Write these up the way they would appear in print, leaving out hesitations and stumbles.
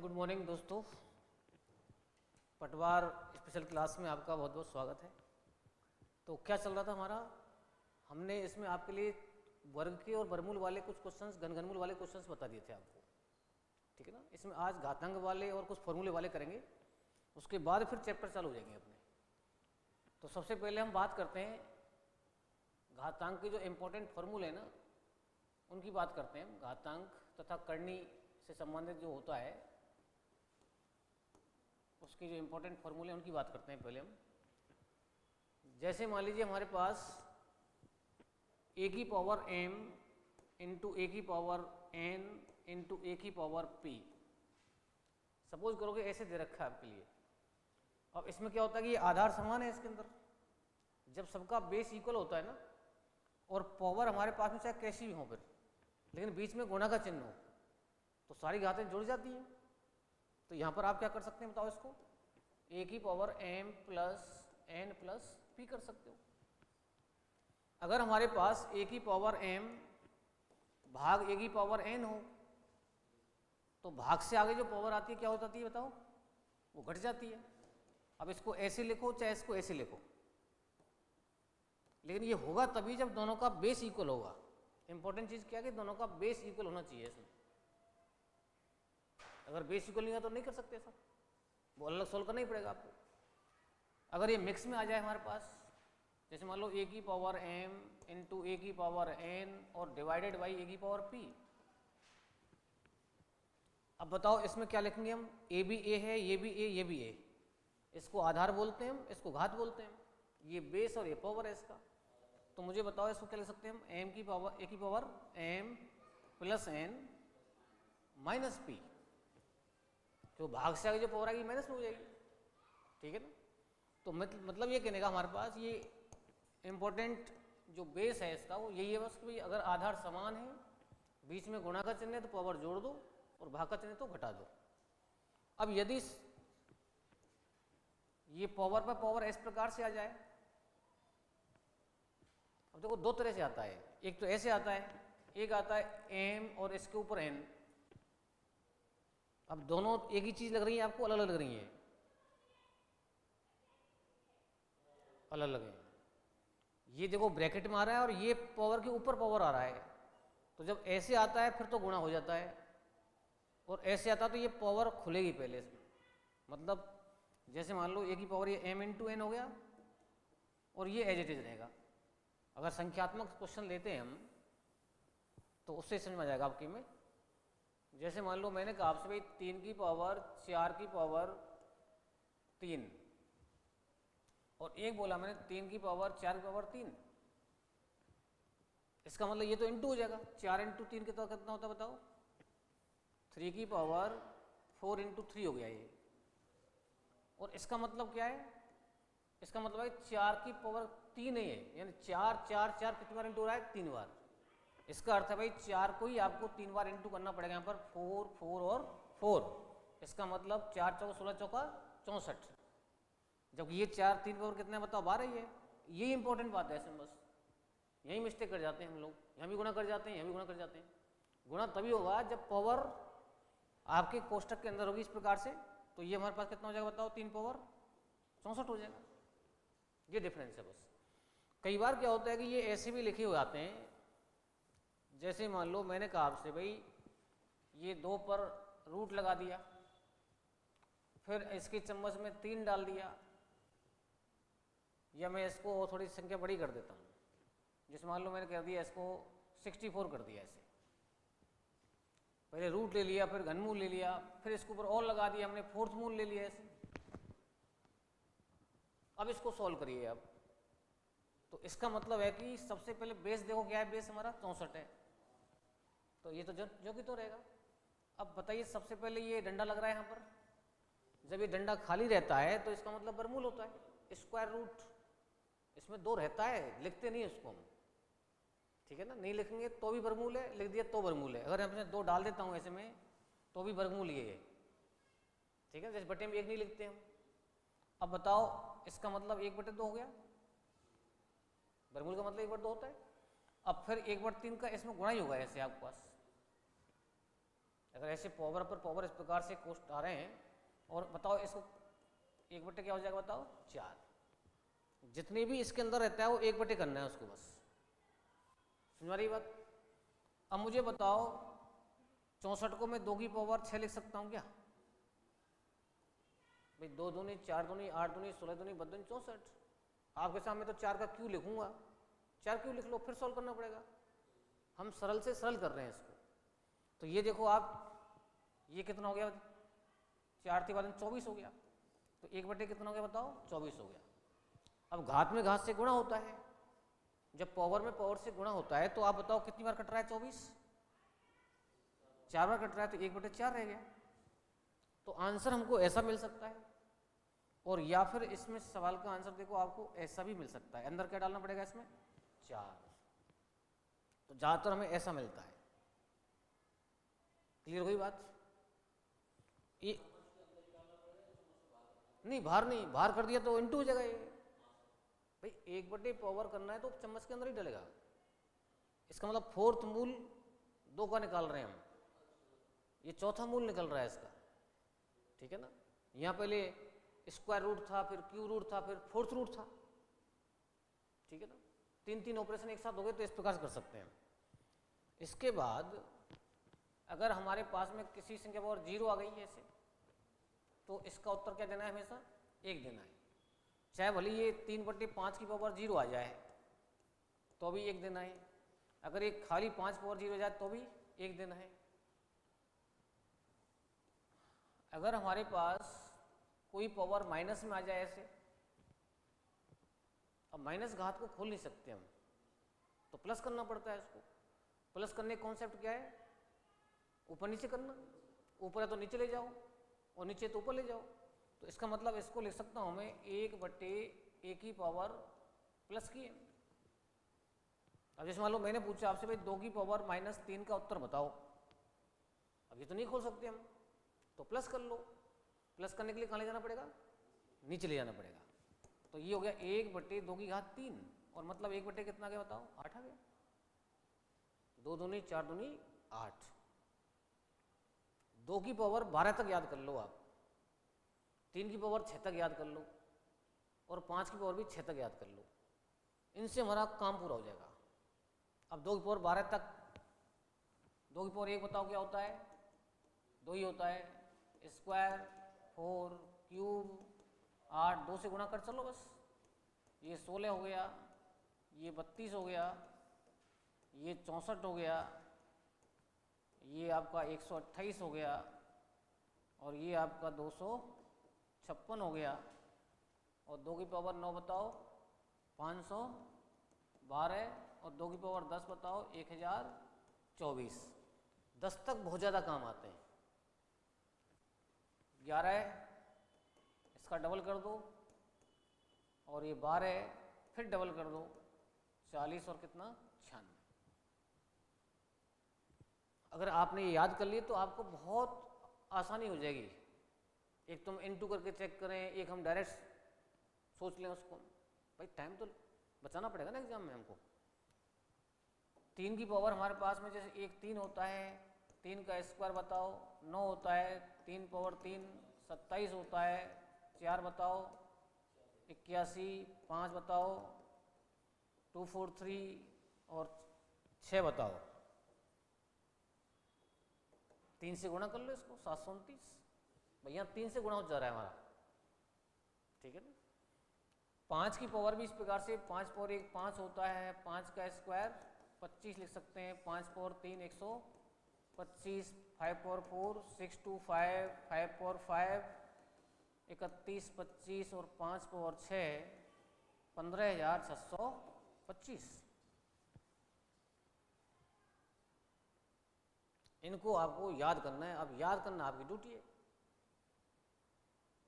Good morning दोस्तों। पटवार special class में आपका बहुत बहुत स्वागत है। तो क्या चल रहा था हमारा, हमने इसमें आपके लिए वर्ग के और वर्गमूल वाले कुछ क्वेश्चंस, घनमूल वाले क्वेश्चंस बता दिए थे आपको, ठीक है ना। इसमें आज घातांक वाले और कुछ फॉर्मूले वाले करेंगे, उसके बाद फिर चैप्टर चालू हो जाएंगे अपने। तो सबसे पहले हम बात करते हैं घातांक के जो इम्पोर्टेंट फॉर्मूले हैं ना, उनकी बात करते हैं। घातांक तथा करनी से संबंधित जो होता है उसके जो इम्पोर्टेंट फॉर्मूले उनकी बात करते हैं पहले हम। जैसे मान लीजिए हमारे पास ए की पावर m इंटू ए की पावर n इंटू ए की पावर p, सपोज करोगे ऐसे दे रखा है आपके लिए। अब इसमें क्या होता है कि ये आधार समान है इसके अंदर, जब सबका बेस इक्वल होता है ना, और पावर हमारे पास में चाहे कैसी भी हो फिर, लेकिन बीच में गुणा का चिन्ह हो, तो सारी घातें जुड़ जाती हैं। तो यहाँ पर आप क्या कर सकते हैं बताओ, इसको ए की power m plus n plus p कर सकते हो। अगर हमारे पास ए की पावर m भाग ए की पावर n हो, तो भाग से आगे जो पावर आती है क्या हो जाती है बताओ, वो घट जाती है। अब इसको ऐसे लिखो चाहे इसको ऐसे लिखो, लेकिन ये होगा तभी जब दोनों का बेस इक्वल होगा। इंपॉर्टेंट चीज़ क्या है कि दोनों का बेस इक्वल होना चाहिए इसमें। अगर बेस इक्वल नहीं है तो नहीं कर सकते ऐसा, वो अलग सोल्व करना ही पड़ेगा आपको। अगर ये मिक्स में आ जाए हमारे पास, जैसे मान लो ए की पावर m इंटू ए की पावर n और डिवाइडेड बाई ए की पावर p। अब बताओ इसमें क्या लिखेंगे हम, ए भी ए है, ये भी ए, ये भी ए। इसको आधार बोलते हैं हम, इसको घात बोलते हैं। ये बेस और ये पावर है इसका। तो मुझे बताओ इसको क्या लिख सकते हैं हम, m की पावर ए की power m plus n minus p। तो भाग से आगे जो पावर आएगी माइनस में हो जाएगी, ठीक है ना। तो मतलब ये कहने का हमारे पास ये इम्पोर्टेंट जो बेस है इसका वो यही है बस कि अगर आधार समान है, बीच में गुणा का चिन्ह है तो पावर जोड़ दो और भाग का चिन्ह तो घटा दो। अब यदि ये पावर पर पावर इस प्रकार से आ जाए, अब देखो दो तरह से आता है, एक तो ऐसे आता है, एक आता है m और इसके ऊपर n। अब दोनों एक ही चीज लग रही है आपको, अलग अलग लग रही है, अलग अलग है। ये देखो ब्रैकेट में आ रहा है और ये पावर के ऊपर पावर आ रहा है, तो जब ऐसे आता है फिर तो गुणा हो जाता है, और ऐसे आता है तो ये पावर खुलेगी पहले इसमें। मतलब जैसे मान लो ए की पावर ये m इंटू n हो गया और ये एज इट इज रहेगा। अगर संख्यात्मक क्वेश्चन लेते हैं हम तो उससे समझ में आ जाएगा आपकी में। जैसे मान लो मैंने कहा आपसे भाई 3 की पावर 4 की पावर 3, और एक बोला मैंने 3 की पावर 4 की पावर 3। इसका मतलब ये तो इंटू हो जाएगा, 4 इंटू 3 कितना होता है बताओ, 3 की पावर 4 इंटू 3 हो गया ये। और इसका मतलब क्या है, इसका मतलब है 4 की पावर 3 है ये, यानी 4 4 4 कितनी बार इंटू हो रहा है, 3 बार। इसका अर्थ है भाई 4 को ही आपको 3 बार इंटू करना पड़ेगा यहाँ पर, 4 4 और 4। इसका मतलब 4 चौका 16 चौका 64। जब ये 4 3 पावर कितने बताओ 12 ही है। यही इंपॉर्टेंट बात है इसमें, बस यही मिस्टेक कर जाते हैं हम लोग, यहाँ भी गुणा कर जाते हैं, यहाँ भी गुणा कर जाते हैं। गुणा तभी होगा जब पावर आपके कोष्टक के अंदर होगी इस प्रकार से, तो ये हमारे पास कितना हो जाएगा बताओ, 3 पावर 64 हो जाएगा। ये डिफरेंस है बस। कई बार क्या होता है कि ये ऐसे भी लिखे हुए आते हैं, जैसे मान लो मैंने कहा आपसे भाई ये 2 पर रूट लगा दिया, फिर इसके चम्मच में 3 डाल दिया, या मैं इसको थोड़ी संख्या बड़ी कर देता हूँ, जैसे मान लो मैंने कर दिया इसको 64 कर दिया। ऐसे पहले रूट ले लिया, फिर घनमूल ले लिया, फिर इसके ऊपर और लगा दिया हमने, फोर्थ मूल ले लिया ऐसे। अब इसको सॉल्व करिए आप, तो इसका मतलब है कि सबसे पहले बेस देखो क्या है, बेस हमारा 64 है, तो ये तो जो कि तो रहेगा। अब बताइए सबसे पहले ये डंडा लग रहा है यहाँ पर, जब ये डंडा खाली रहता है तो इसका मतलब वर्गमूल होता है, स्क्वायर रूट। इसमें 2 रहता है, लिखते नहीं उसको हम, ठीक है ना। नहीं लिखेंगे तो भी वर्गमूल है, लिख दिया तो वर्गमूल है। अगर हमने 2 डाल देता हूँ ऐसे में तो भी वर्गमूल ये है, ठीक है। जैसे बटे में 1 नहीं लिखते हम। अब बताओ इसका मतलब 1/2 हो गया, वर्गमूल का मतलब 1/2 होता है। अब फिर 1/3 का इसमें गुणा ही होगा ऐसे आपके पास, अगर ऐसे पावर पर पावर इस प्रकार से कोष्ट आ रहे हैं, और बताओ इसको 1/, क्या हो जाएगा बताओ, 4। जितने भी इसके अंदर रहता है वो 1/, करना है उसको बस। समझ रही बात? अब मुझे बताओ 64 को मैं 2 की पावर 6 लिख सकता हूँ क्या? भाई 2 दूनी 4 दूनी 8 दूनी 16 दूनी 32 दूनी 64। आपके सामने तो 4 का क्यू लिखूंगा, 4 क्यू लिख लो, फिर सॉल्व करना पड़ेगा। हम सरल से सरल कर रहे हैं इसको। तो ये देखो आप, ये कितना हो गया, 4 थी 24 हो गया। तो 1/, कितना हो गया बताओ, 24 हो गया। अब घात में घात से गुणा होता है, जब पावर में पावर से गुणा होता है तो आप बताओ कितनी बार कट रहा है, 24 4 बार कट रहा है, तो 1/4 रह गया। तो आंसर हमको ऐसा मिल सकता है, और या फिर इसमें सवाल का आंसर देखो आपको ऐसा भी मिल सकता है। अंदर क्या डालना पड़ेगा इसमें, 4। तो ज़्यादातर हमें ऐसा मिलता है। क्लियर हुई बात? ये नहीं, बाहर नहीं, बाहर कर दिया तो इंटू हो जाएगा। ये भाई 1/, पावर करना है तो चम्मच के अंदर ही डलेगा। इसका मतलब 4th मूल 2 का निकाल रहे हैं हम, ये 4था मूल निकल रहा है इसका, ठीक है ना। यहाँ पहले स्क्वायर रूट था, फिर क्यू रूट था, फिर 4th रूट था, ठीक है ना। 3 ऑपरेशन एक साथ हो गए, तो इस प्रकार से कर सकते हैं। इसके बाद अगर हमारे पास में किसी संख्या पावर 0 आ गई है ऐसे, तो इसका उत्तर क्या देना है, हमेशा 1 देना है। चाहे भले ये 3/5 की पावर 0 आ जाए तो भी 1 देना है। अगर ये खाली 5 पावर 0 आ जाए तो भी 1 देना है। अगर हमारे पास कोई पावर माइनस में आ जाए ऐसे, अब माइनस घात को खोल नहीं सकते हम, तो प्लस करना पड़ता है इसको। प्लस करने का कॉन्सेप्ट क्या है, ऊपर नीचे करना। ऊपर है तो नीचे ले जाओ, और नीचे तो ऊपर ले जाओ। तो इसका मतलब इसको लिख सकता हूं मैं 1/a की पावर प्लस की है। अब जैसे मान लो मैंने पूछा आपसे, भाई 2 की पावर -3 का उत्तर बताओ। अब ये तो नहीं खोल सकते हम, तो प्लस कर लो। प्लस करने के लिए कहाँ ले जाना पड़ेगा, नीचे ले जाना पड़ेगा। तो ये हो गया 1/2 की घात 3, और मतलब 1/, कितना आ गया बताओ, 8 आ गया। 2 दूनी 4 दूनी 8। 2 की पावर 12 तक याद कर लो आप, 3 की पावर 6 तक याद कर लो, और 5 की पावर भी 6 तक याद कर लो। इनसे हमारा काम पूरा हो जाएगा। अब 2 की पावर 12 तक, 2 की पावर 1 बताओ क्या होता है, 2 ही होता है। स्क्वायर 4 क्यूब 8, 2 से गुणा कर चलो बस। ये 16 हो गया, ये 32 हो गया, ये 64 हो गया, ये आपका 128 हो गया, और ये आपका 256 हो गया। और 2 की पावर 9 बताओ 512, और 2 की पावर 10 बताओ 1024। 10 तक बहुत ज़्यादा काम आते हैं। 11 इसका डबल कर दो, और ये 12 फिर डबल कर दो, 40 और कितना 96। अगर आपने ये याद कर लिए तो आपको बहुत आसानी हो जाएगी। एक तुम इनटू करके चेक करें, एक हम डायरेक्ट सोच लें उसको। भाई टाइम तो बचाना पड़ेगा ना एग्जाम में हमको। 3 की पावर हमारे पास में जैसे एक 3 होता है, 3 का स्क्वायर बताओ 9 होता है, 3 पावर 3 27 होता है, 4 बताओ 81, 5 बताओ 243, और 6 बताओ। 3 से गुणा कर लो इसको, 729। भैया 3 से गुणा हो जा रहा है हमारा, ठीक है ना। 5 की पावर भी इस प्रकार से, 5 पावर 1 5 होता है, 5 का स्क्वायर 25 लिख सकते हैं, 5 पावर 3 125, 5 पावर 4 625, 5 पावर 5 31 25, और 5 पावर 6 15,625। इनको आपको याद करना है। अब याद करना आपकी ड्यूटी है।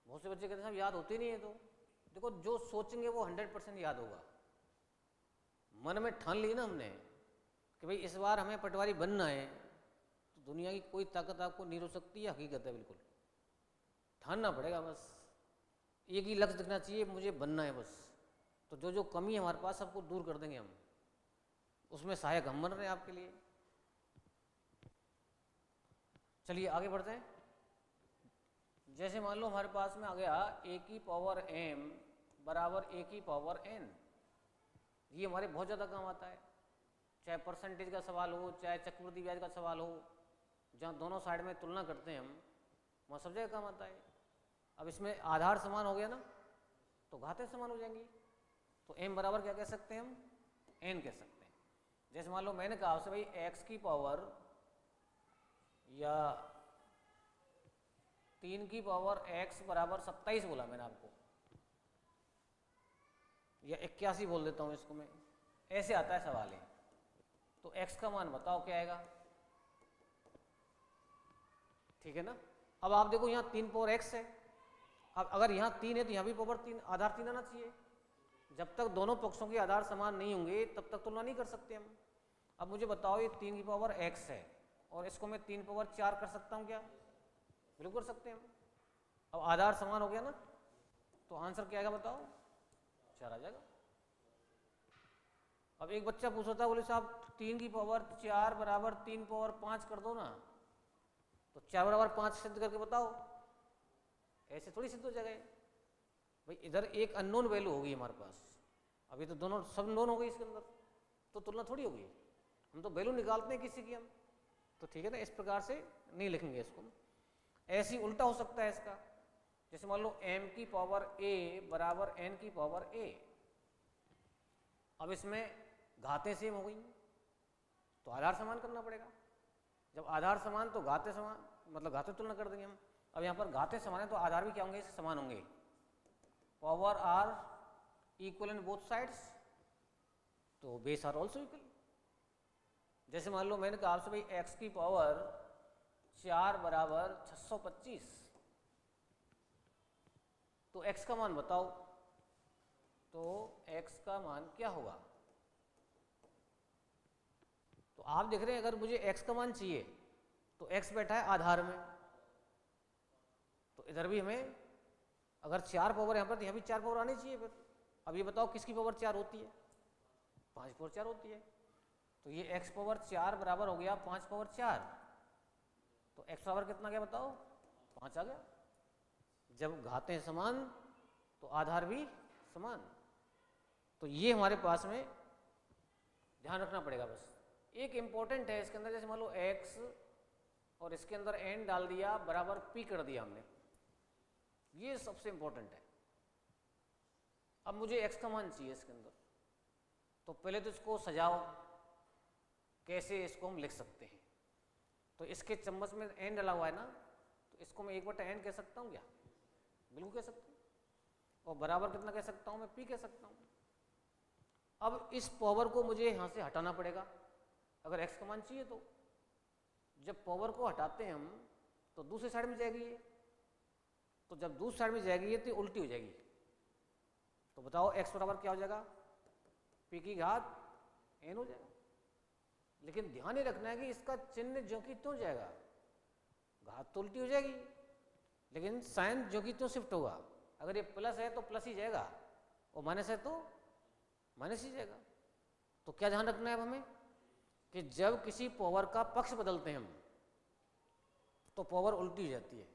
बहुत से बच्चे कहते हैं साहब याद होते नहीं है। तो देखो, जो सोचेंगे वो 100% याद होगा। मन में ठान ली ना हमने कि भाई इस बार हमें पटवारी बनना है, तो दुनिया की कोई ताकत आपको नहीं रोक सकती है। हकीकत है, बिल्कुल ठानना पड़ेगा। बस एक ही लक्ष्य दिखना चाहिए, मुझे बनना है बस। तो जो जो कमी है हमारे पास सबको दूर कर देंगे हम। उसमें सहायक हम बन रहे हैं आपके लिए। चलिए आगे बढ़ते हैं। जैसे मान लो हमारे पास में आ गया a की पावर m बराबर a की पावर n। ये हमारे बहुत ज़्यादा काम आता है, चाहे परसेंटेज का सवाल हो, चाहे चक्रवृद्धि ब्याज का सवाल हो, जहाँ दोनों साइड में तुलना करते हैं हम, वहाँ सब जगह काम आता है। अब इसमें आधार समान हो गया ना, तो घातें समान हो जाएंगी, तो m बराबर क्या कह सकते हैं हम, n कह सकते हैं। जैसे मान लो मैंने कहा आपसे भाई x की पावर या 3 की पावर x बराबर 27 बोला मैंने आपको, या 81 बोल देता हूँ इसको मैं, ऐसे आता है सवाल है। तो x का मान बताओ क्या आएगा, ठीक है ना। अब आप देखो यहाँ 3 पावर x है, अब अगर यहाँ 3 है तो यहाँ भी पावर 3, आधार 3 आना चाहिए। जब तक दोनों पक्षों के आधार समान नहीं होंगे तब तक तुलना नहीं कर सकते हम। अब मुझे बताओ ये 3 की पावर x है और इसको मैं 3 पावर 4 कर सकता हूँ क्या, बिल्कुल कर सकते हैं हम। अब आधार समान हो गया ना, तो आंसर क्या आएगा बताओ, 4 आ जाएगा। अब एक बच्चा पूछा था, बोले साहब 3 की पावर 4 बराबर 3 पावर 5 कर दो ना, तो 4 बराबर 5 सिद्ध करके बताओ। ऐसे थोड़ी सिद्ध हो जाएगा भाई, इधर एक अननोन वैल्यू होगी हमारे पास, अभी तो दोनों सब नोन हो गई इसके अंदर, तो तुलना थोड़ी होगी। हम तो वैल्यू निकालते हैं किसी की हम, तो ठीक है ना, इस प्रकार से नहीं लिखेंगे इसको। ऐसे ही उल्टा हो सकता है इसका, जैसे मान लो m की पावर a बराबर n की पावर a। अब इसमें घातें सेम हो गई, तो आधार समान करना पड़ेगा। जब आधार समान तो घातें समान, मतलब घातें तुलना कर देंगे हम। अब यहाँ पर घातें समान है तो आधार भी क्या होंगे, इससे समान होंगे। Power are equal in both sides, तो बेस आर ऑल्सो इक्वल। जैसे मान लो मैंने कहा आपसे भाई x की पावर 4 बराबर 625, तो x का मान बताओ, तो x का मान क्या होगा। तो आप देख रहे हैं अगर मुझे x का मान चाहिए तो x बैठा है आधार में, तो इधर भी हमें अगर 4 पावर यहाँ पर तो यहाँ भी 4 पावर आनी चाहिए फिर। अब ये बताओ किसकी पावर 4 होती है, 5 पावर 4 होती है। तो ये x पावर 4 बराबर हो गया 5 पावर 4, तो x बराबर कितना गया बताओ, 5 आ गया। जब घातें समान तो आधार भी समान। तो ये हमारे पास में ध्यान रखना पड़ेगा। बस एक इम्पोर्टेंट है इसके अंदर, जैसे मान लो x और इसके अंदर n डाल दिया बराबर p कर दिया हमने, ये सबसे इम्पोर्टेंट है। अब मुझे x का मान चाहिए इसके अंदर, तो पहले तो इसको सजाओ, कैसे इसको हम लिख सकते हैं। तो इसके चम्मच में n डाला हुआ है ना, तो इसको मैं 1/n कह सकता हूँ क्या, बिल्कुल कह सकता हूँ। और बराबर कितना कह सकता हूँ मैं, p कह सकता हूँ। अब इस पावर को मुझे यहाँ से हटाना पड़ेगा अगर x का मान चाहिए तो। जब पावर को हटाते हैं हम तो दूसरी साइड में जाएगी ये, तो जब दूसरी साइड में जाएगी ये तो उल्टी हो जाएगी। तो बताओ x बराबर क्या हो जाएगा, p की घात n हो जाएगा। लेकिन ध्यान ये रखना है कि इसका चिन्ह जो कि त्यों जाएगा, घात तो उल्टी हो जाएगी लेकिन साइन जो कि त्यों शिफ्ट होगा। अगर ये प्लस है तो प्लस ही जाएगा और माइनस है तो माइनस ही जाएगा। तो क्या ध्यान रखना है अब हमें कि जब किसी पावर का पक्ष बदलते हैं हम तो पावर उल्टी हो जाती है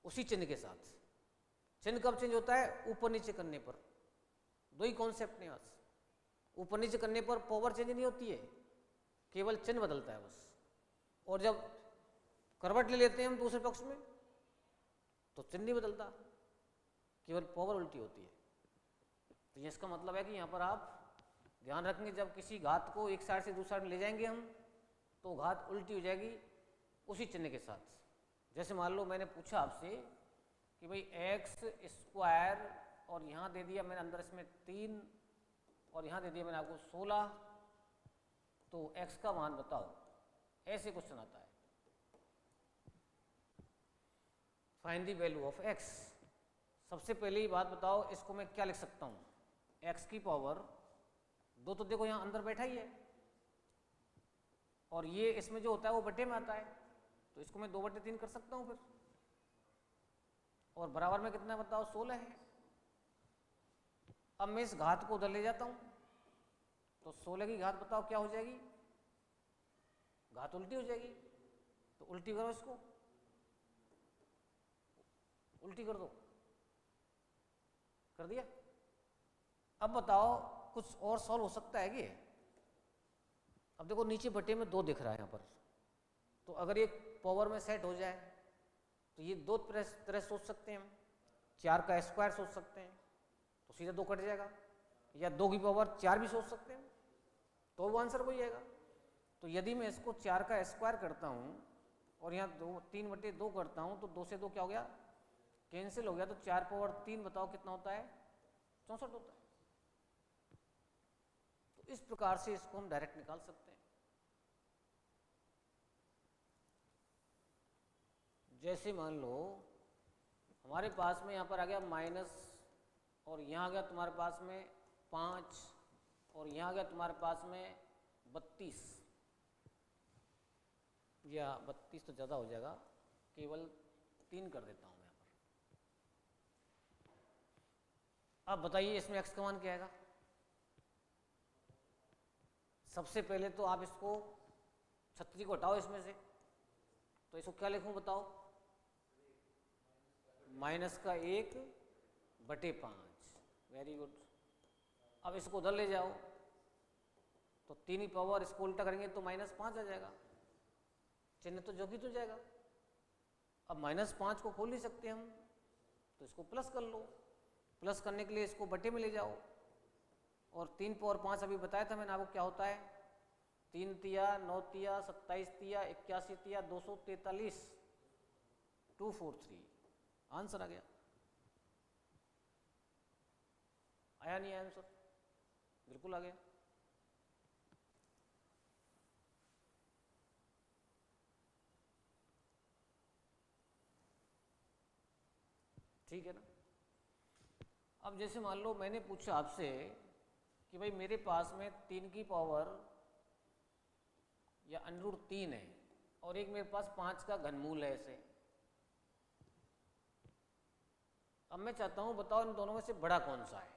उसी चिन्ह के साथ। चिन्ह कब चेंज होता है, ऊपर नीचे करने पर। दो ही कॉन्सेप्ट हैं आज। ऊपर नीचे करने पर पावर चेंज नहीं होती है, केवल चिन्ह बदलता है बस। और जब करवट ले लेते हैं हम दूसरे पक्ष में तो चिन्ह नहीं बदलता, केवल पावर उल्टी होती है। तो ये इसका मतलब है कि यहाँ पर आप ध्यान रखेंगे, जब किसी घात को एक साइड से दूसरी साइड में ले जाएंगे हम तो घात उल्टी हो जाएगी उसी चिन्ह के साथ। जैसे मान लो मैंने पूछा आपसे कि भाई x² और यहाँ दे दिया मैंने अंदर इसमें 3 और यहाँ दे दिया मैंने आपको 16, तो x का मान बताओ। ऐसे क्वेश्चन आता है, find the value of x। सबसे पहले ही बात बताओ, इसको मैं क्या लिख सकता हूँ, x की पावर 2 तो देखो यहाँ अंदर बैठा ही है और ये इसमें जो होता है वो बटे में आता है, तो इसको मैं 2/3 कर सकता हूँ फिर। और बराबर में कितना बताओ, 16 है। अब मैं इस घात को उधर ले जाता हूँ तो 16 की घात बताओ क्या हो जाएगी, घात उल्टी हो जाएगी। तो उल्टी करो, इसको उल्टी कर दो, कर दिया। अब बताओ कुछ और सॉल्व हो सकता है कि? अब देखो नीचे बटे में 2 दिख रहा है यहाँ पर, तो अगर ये पावर में सेट हो जाए तो ये 2 तरह सोच सकते हैं हम। 4 का स्क्वायर सोच सकते हैं तो सीधा 2 कट जाएगा, या 2 की पावर 4 भी सोच सकते हैं तो वो आंसर वही आएगा। तो यदि मैं इसको 4 का स्क्वायर करता हूँ और यहाँ 3/2 करता हूँ तो 2 से 2 क्या हो गया, कैंसिल हो गया। तो 4 पावर 3 बताओ कितना होता है, 64 होता है। तो इस प्रकार से इसको हम डायरेक्ट निकाल सकते हैं। जैसे मान लो हमारे पास में यहाँ पर आ गया माइनस, और यहाँ आ गया तुम्हारे पास में 5, और यहाँ आ गया तुम्हारे पास में 32, या 32 तो ज़्यादा हो जाएगा, केवल 3 कर देता हूँ मैं यहाँ पर। अब बताइए इसमें x का मान क्या आएगा? सबसे पहले तो आप इसको 36 को हटाओ इसमें से, तो इसको क्या लिखूं बताओ? -1/5। Very good. अब इसको उधर ले जाओ तो 3 की पावर, इसको उल्टा करेंगे तो -5 आ जाएगा, चिन्ह तो जो की तो जाएगा। अब -5 को खोल नहीं सकते हम, तो इसको प्लस कर लो। प्लस करने के लिए इसको बटे में ले जाओ, और 3 पावर 5 अभी बताया था मैंने आपको क्या होता है। 3 तिया 9 तिया 27 तिया 81 तिया 243, 243 आंसर आ गया। आया नहीं आंसर? बिल्कुल आ गया। ठीक है ना। अब जैसे मान लो मैंने पूछा आपसे कि भाई मेरे पास में 3 की पावर या √3 है, और एक मेरे पास 5 का घनमूल है ऐसे। अब मैं चाहता हूं बताओ इन दोनों में से बड़ा कौन सा है?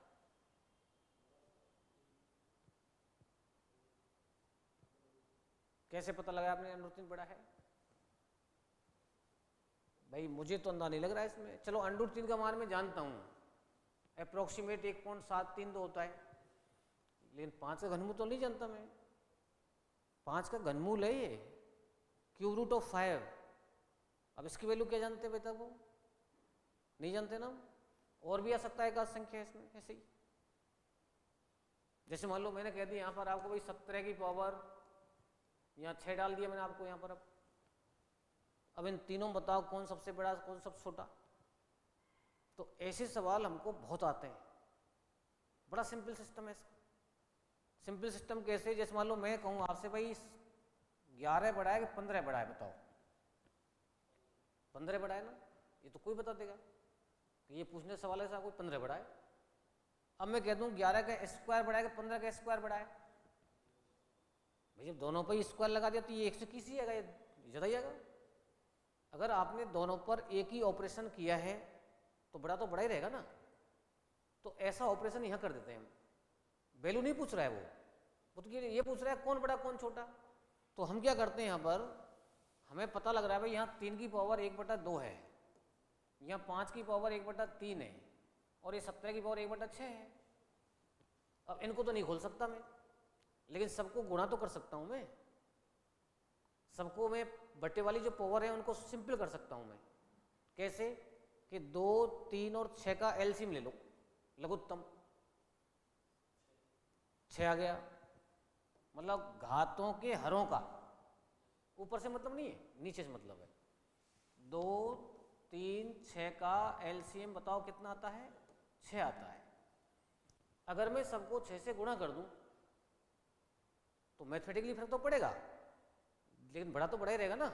कैसे पता लगा आपने √3 बड़ा है? भाई मुझे तो अंदाजा नहीं लग रहा है इसमें। चलो √3 का मान मैं जानता हूं, अप्रोक्सीमेट 1.732 होता है, लेकिन 5 का घनमूल तो नहीं जानता मैं। 5 का घनमूल है ये, √5। अब इसकी वैल्यू क्या जानते हैं बेटा? वो नहीं जानते ना। और भी आ सकता है एकाध संख्या इसमें ऐसे ही। जैसे मान लो मैंने कह दिया यहाँ पर आपको भाई 17 की पावर, यहाँ 6 डाल दिया मैंने आपको यहाँ पर। अब इन तीनों बताओ कौन सबसे बड़ा कौन सबसे छोटा? तो ऐसे सवाल हमको बहुत आते हैं। बड़ा सिंपल सिस्टम है इसका। सिंपल सिस्टम कैसे? जैसे मान लो मैं कहूँ आपसे भाई 11 बड़ा है कि 15 बड़ा है, बताओ। 15 बड़ा है ना, ये तो कोई बता देगा कि ये पूछने सवाल है साहब कोई 15 बड़ा है। अब मैं कह दूँ 11 का स्क्वायर बड़ा है कि 15 का स्क्वायर बड़ा है? भाई जब दोनों पर स्क्वायर लगा दिया तो ये 121 ही आएगा, ये ज़्यादा ही आएगा। अगर आपने दोनों पर एक ही ऑपरेशन किया है तो बड़ा तो बड़ा ही रहेगा ना। तो ऐसा ऑपरेशन यहाँ कर देते हैं हम। वैल्यू नहीं पूछ रहा है वो तो ये पूछ रहा है कौन बड़ा कौन छोटा। तो हम क्या करते हैं यहाँ पर, हमें पता लग रहा है भाई यहाँ 3 की पावर 1/2 है, यहाँ 5 की पावर 1/3 है, और ये 17 की पावर 1/6 है। अब इनको तो नहीं खोल सकता मैं, लेकिन सबको गुणा तो कर सकता हूँ मैं। सबको मैं बटे वाली जो पावर है उनको सिंपल कर सकता हूँ मैं। कैसे? कि 2, 3 और 6 का एलसीएम ले लो, लघुत्तम 6 आ गया। मतलब घातों के हरों का, ऊपर से मतलब नहीं है, नीचे से मतलब है। 2, 3, 6 का एलसीएम बताओ कितना आता है? 6 आता है। अगर मैं सबको 6 से गुणा कर दूं तो मैथमेटिकली फर्क तो पड़ेगा, लेकिन बड़ा तो बड़ा ही रहेगा ना।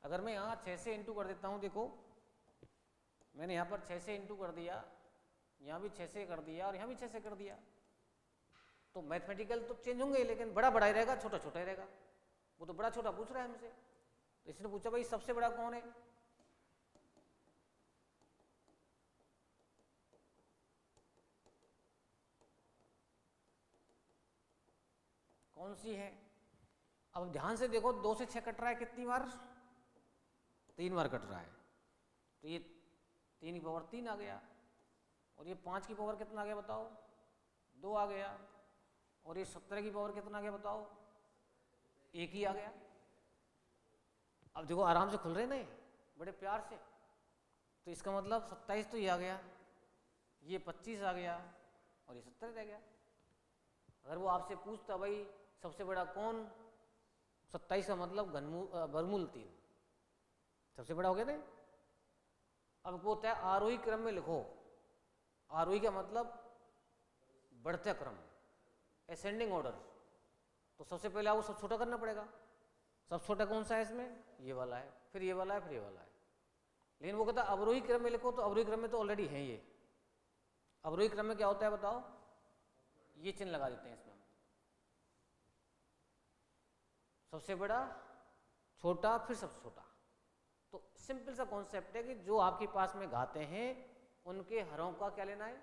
अगर मैं यहाँ 6 से इंटू कर देता हूँ, देखो मैंने यहाँ पर 6 से इंटू कर दिया, यहाँ भी 6 से कर दिया और यहाँ भी 6 से कर दिया, तो मैथमेटिकल तो चेंज होंगे, लेकिन बड़ा बड़ा ही रहेगा, छोटा छोटा ही रहेगा। वो तो बड़ा छोटा पूछ रहा है हमसे, तो इसने पूछा भाई सबसे बड़ा कौन है? कौन सी है? अब ध्यान से देखो, 2 से 6 कट रहा है कितनी बार? 3 बार कट रहा है, तो ये 3 की पावर 3 आ गया, और ये 5 की पावर कितना आ गया बताओ, 2 आ गया, और ये 17 की पावर कितना आ गया बताओ, 1 ही आ गया। अब देखो आराम से खुल रहे ना ये, बड़े प्यार से, तो इसका मतलब 27 तो ये आ गया, ये 25 आ गया, और ये 70 रह गया। अगर वो आपसे पूछता भाई सबसे बड़ा कौन, 27 का मतलब वर्गमूल 3 सबसे बड़ा हो गया ना। अब वो होता है आरोही क्रम में लिखो, आरोही का मतलब बढ़ते क्रम, असेंडिंग ऑर्डर, तो सबसे पहले आपको सब छोटा करना पड़ेगा। सब छोटा कौन सा है इसमें, ये वाला है, फिर ये वाला है, फिर ये वाला है। लेकिन वो कहता है अवरोही क्रम में लिखो, तो अवरोही क्रम में तो ऑलरेडी है ये। अवरोही क्रम में क्या होता है बताओ, ये चिन्ह लगा देते हैं इसमें, सबसे बड़ा, छोटा, फिर सबसे छोटा। तो सिंपल सा कॉन्सेप्ट है कि जो आपके पास में घाते हैं उनके हरों का क्या लेना है,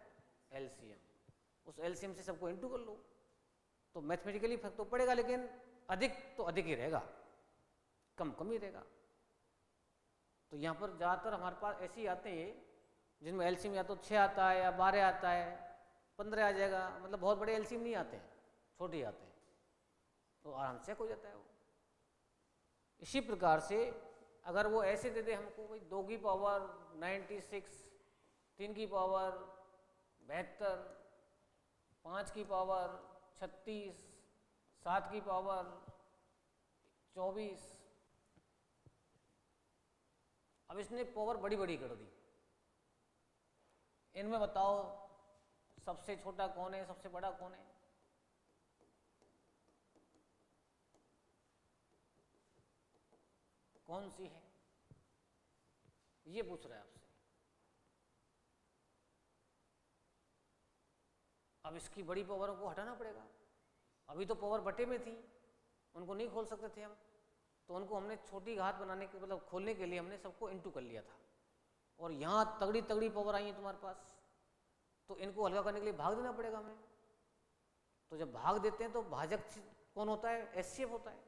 एलसीएम। उस एलसीएम से सबको इनटू कर लो, तो मैथमेटिकली फर्क तो पड़ेगा, लेकिन अधिक तो अधिक ही रहेगा, कम कम ही रहेगा। तो यहाँ पर ज़्यादातर हमारे पास ऐसे ही आते हैं जिनमें एलसीएम या तो 6 आता है या 12 आता है, 15 आ जाएगा, मतलब बहुत बड़े एलसीएम नहीं आते हैं, छोटे ही आते हैं, तो आराम से हो जाता है वो। इसी प्रकार से अगर वो ऐसे दे दे हमको भाई 2 की पावर 96, 3 की पावर 72, 5 की पावर 36, 7 की पावर 24, अब इसने पावर बड़ी बड़ी कर दी। इनमें बताओ सबसे छोटा कौन है, सबसे बड़ा कौन है? कौन सी है, ये पूछ रहा है आपसे। अब इसकी बड़ी पावरों को हटाना पड़ेगा। अभी तो पावर बटे में थी, उनको नहीं खोल सकते थे हम, तो उनको हमने छोटी घात बनाने के मतलब खोलने के लिए हमने सबको इनटू कर लिया था। और यहाँ तगड़ी तगड़ी पावर आई है तुम्हारे पास, तो इनको हल्का करने के लिए भाग देना पड़ेगा हमें। तो जब भाग देते हैं तो भाजक कौन होता है, एचसीएफ होता है।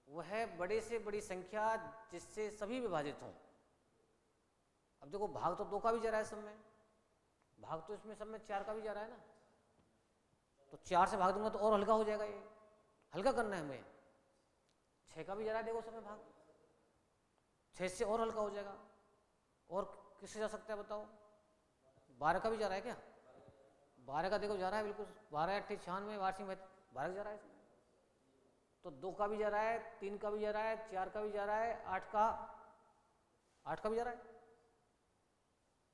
वह बड़े से बड़ी संख्या जिससे सभी विभाजित हों। अब देखो भाग तो 2 का भी जा रहा है सब में, भाग तो इसमें सब में 4 का भी जा रहा है ना, तो 4 से भाग दूंगा तो और हल्का हो जाएगा। ये हल्का करना है हमें। 6 का भी जा रहा है देखो सब में भाग, 6 से और हल्का हो जाएगा। और किससे जा सकता है बताओ, 12 का भी जा रहा है क्या? 12 का देखो जा रहा है बिल्कुल, 12 8 96 वार्षिक में 12 जा रहा है इसमें। तो 2 का भी जा रहा है, 3 का भी जा रहा है, 4 का भी जा रहा है, 8 का भी जा रहा है,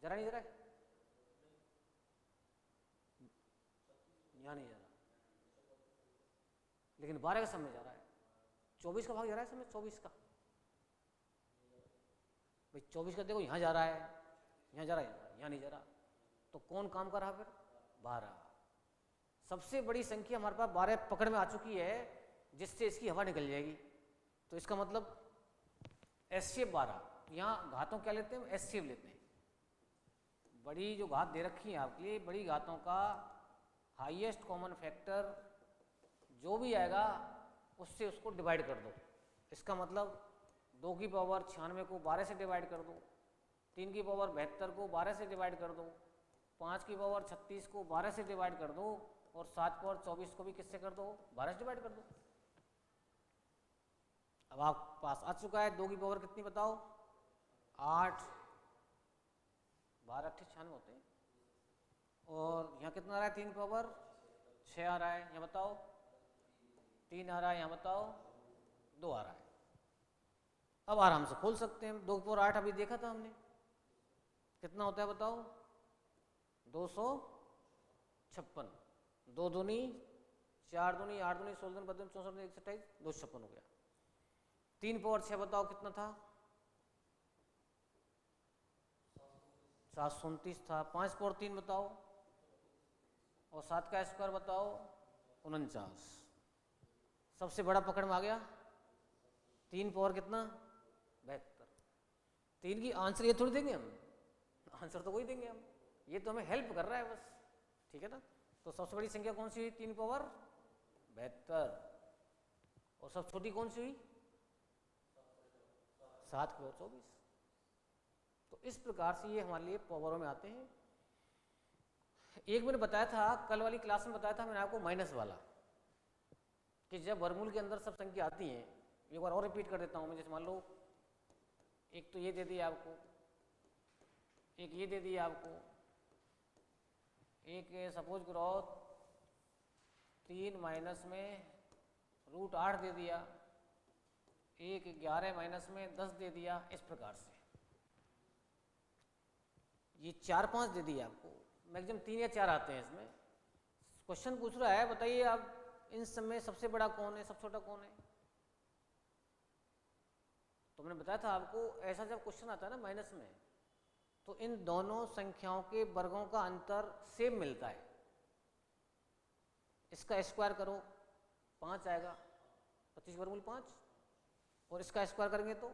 जरा नहीं जा रहा है, यहाँ नहीं जा रहा, लेकिन 12 का समय जा रहा है। 24 का भाग जा रहा है समय, 24 का भाई 24 का देखो यहाँ जा रहा है, यहाँ जा रहा है, यहाँ नहीं जा रहा, तो कौन काम कर रहा फिर? 12। सबसे बड़ी संख्या हमारे पास 12 पकड़ में आ चुकी है, जिससे इसकी हवा निकल जाएगी। तो इसका मतलब एचसीएफ 12। यहाँ घातों क्या लेते हैं, एचसीएफ लेते हैं। बड़ी जो घात दे रखी है आपके लिए, बड़ी घातों का हाईएस्ट कॉमन फैक्टर जो भी आएगा उससे उसको डिवाइड कर दो। इसका मतलब 2 की पावर 96 को 12 से डिवाइड कर दो, 3 की पावर 72 को 12 से डिवाइड कर दो, 5 की पावर 36 को 12 से डिवाइड कर दो, और 7 की पावर 24 को भी किससे कर दो, 12 से डिवाइड कर दो। अब आप पास आ चुका है 2 की पावर कितनी बताओ, 8, 12 96 होते हैं। और यहाँ कितना आ रहा है, 3 की पावर 6 आ रहा है, यहाँ बताओ 3 आ रहा है, यहाँ बताओ 2 आ रहा है। अब आराम से खोल सकते हैं। 2 की पावर 8 अभी देखा था हमने, कितना होता है बताओ, 256। 2 दूनी 4 दूनी 8 दूनी 16 दूनी 32 64 127 256 हो गया। 3 पावर 6 बताओ कितना था, 729 था। 5 पावर 3 बताओ, और 7 का स्क्वायर बताओ 49। सबसे बड़ा पकड़ में आ गया। 3 पावर कितना, 72। 3 की आंसर ये थोड़ी देंगे हम, आंसर तो वही देंगे हम, ये तो हमें हेल्प कर रहा है बस, ठीक है ना। तो सबसे बड़ी संख्या कौन सी हुई, 3 पावर 72। और सबसे छोटी कौन सी हुई, 7 की पावर 24। तो इस प्रकार से ये हमारे लिए पावरों में आते हैं। एक मैंने बताया था, कल वाली क्लास में बताया था मैंने आपको माइनस वाला, कि जब वर्गमूल के अंदर सब संख्या आती हैं, एक बार और रिपीट कर देता हूँ मैं। जैसे मान लो एक तो ये दे दिया आपको, एक ये दे दिया आपको, एक सपोज करो 3 माइनस में √8 दे दिया, एक 11 माइनस में 10 दे दिया। इस प्रकार से ये 4-5 दे दिया आपको, मैक्सिमम 3 या 4 आते हैं इसमें। क्वेश्चन पूछ रहा है बताइए आप इन सब में सबसे बड़ा कौन है, सबसे छोटा कौन है। तो मैंने बताया था आपको, ऐसा जब क्वेश्चन आता है ना माइनस में, तो इन दोनों संख्याओं के वर्गों का अंतर सेम मिलता है। इसका स्क्वायर करो 5 आएगा, 25 वर्गमूल 5, और इसका स्क्वायर करेंगे तो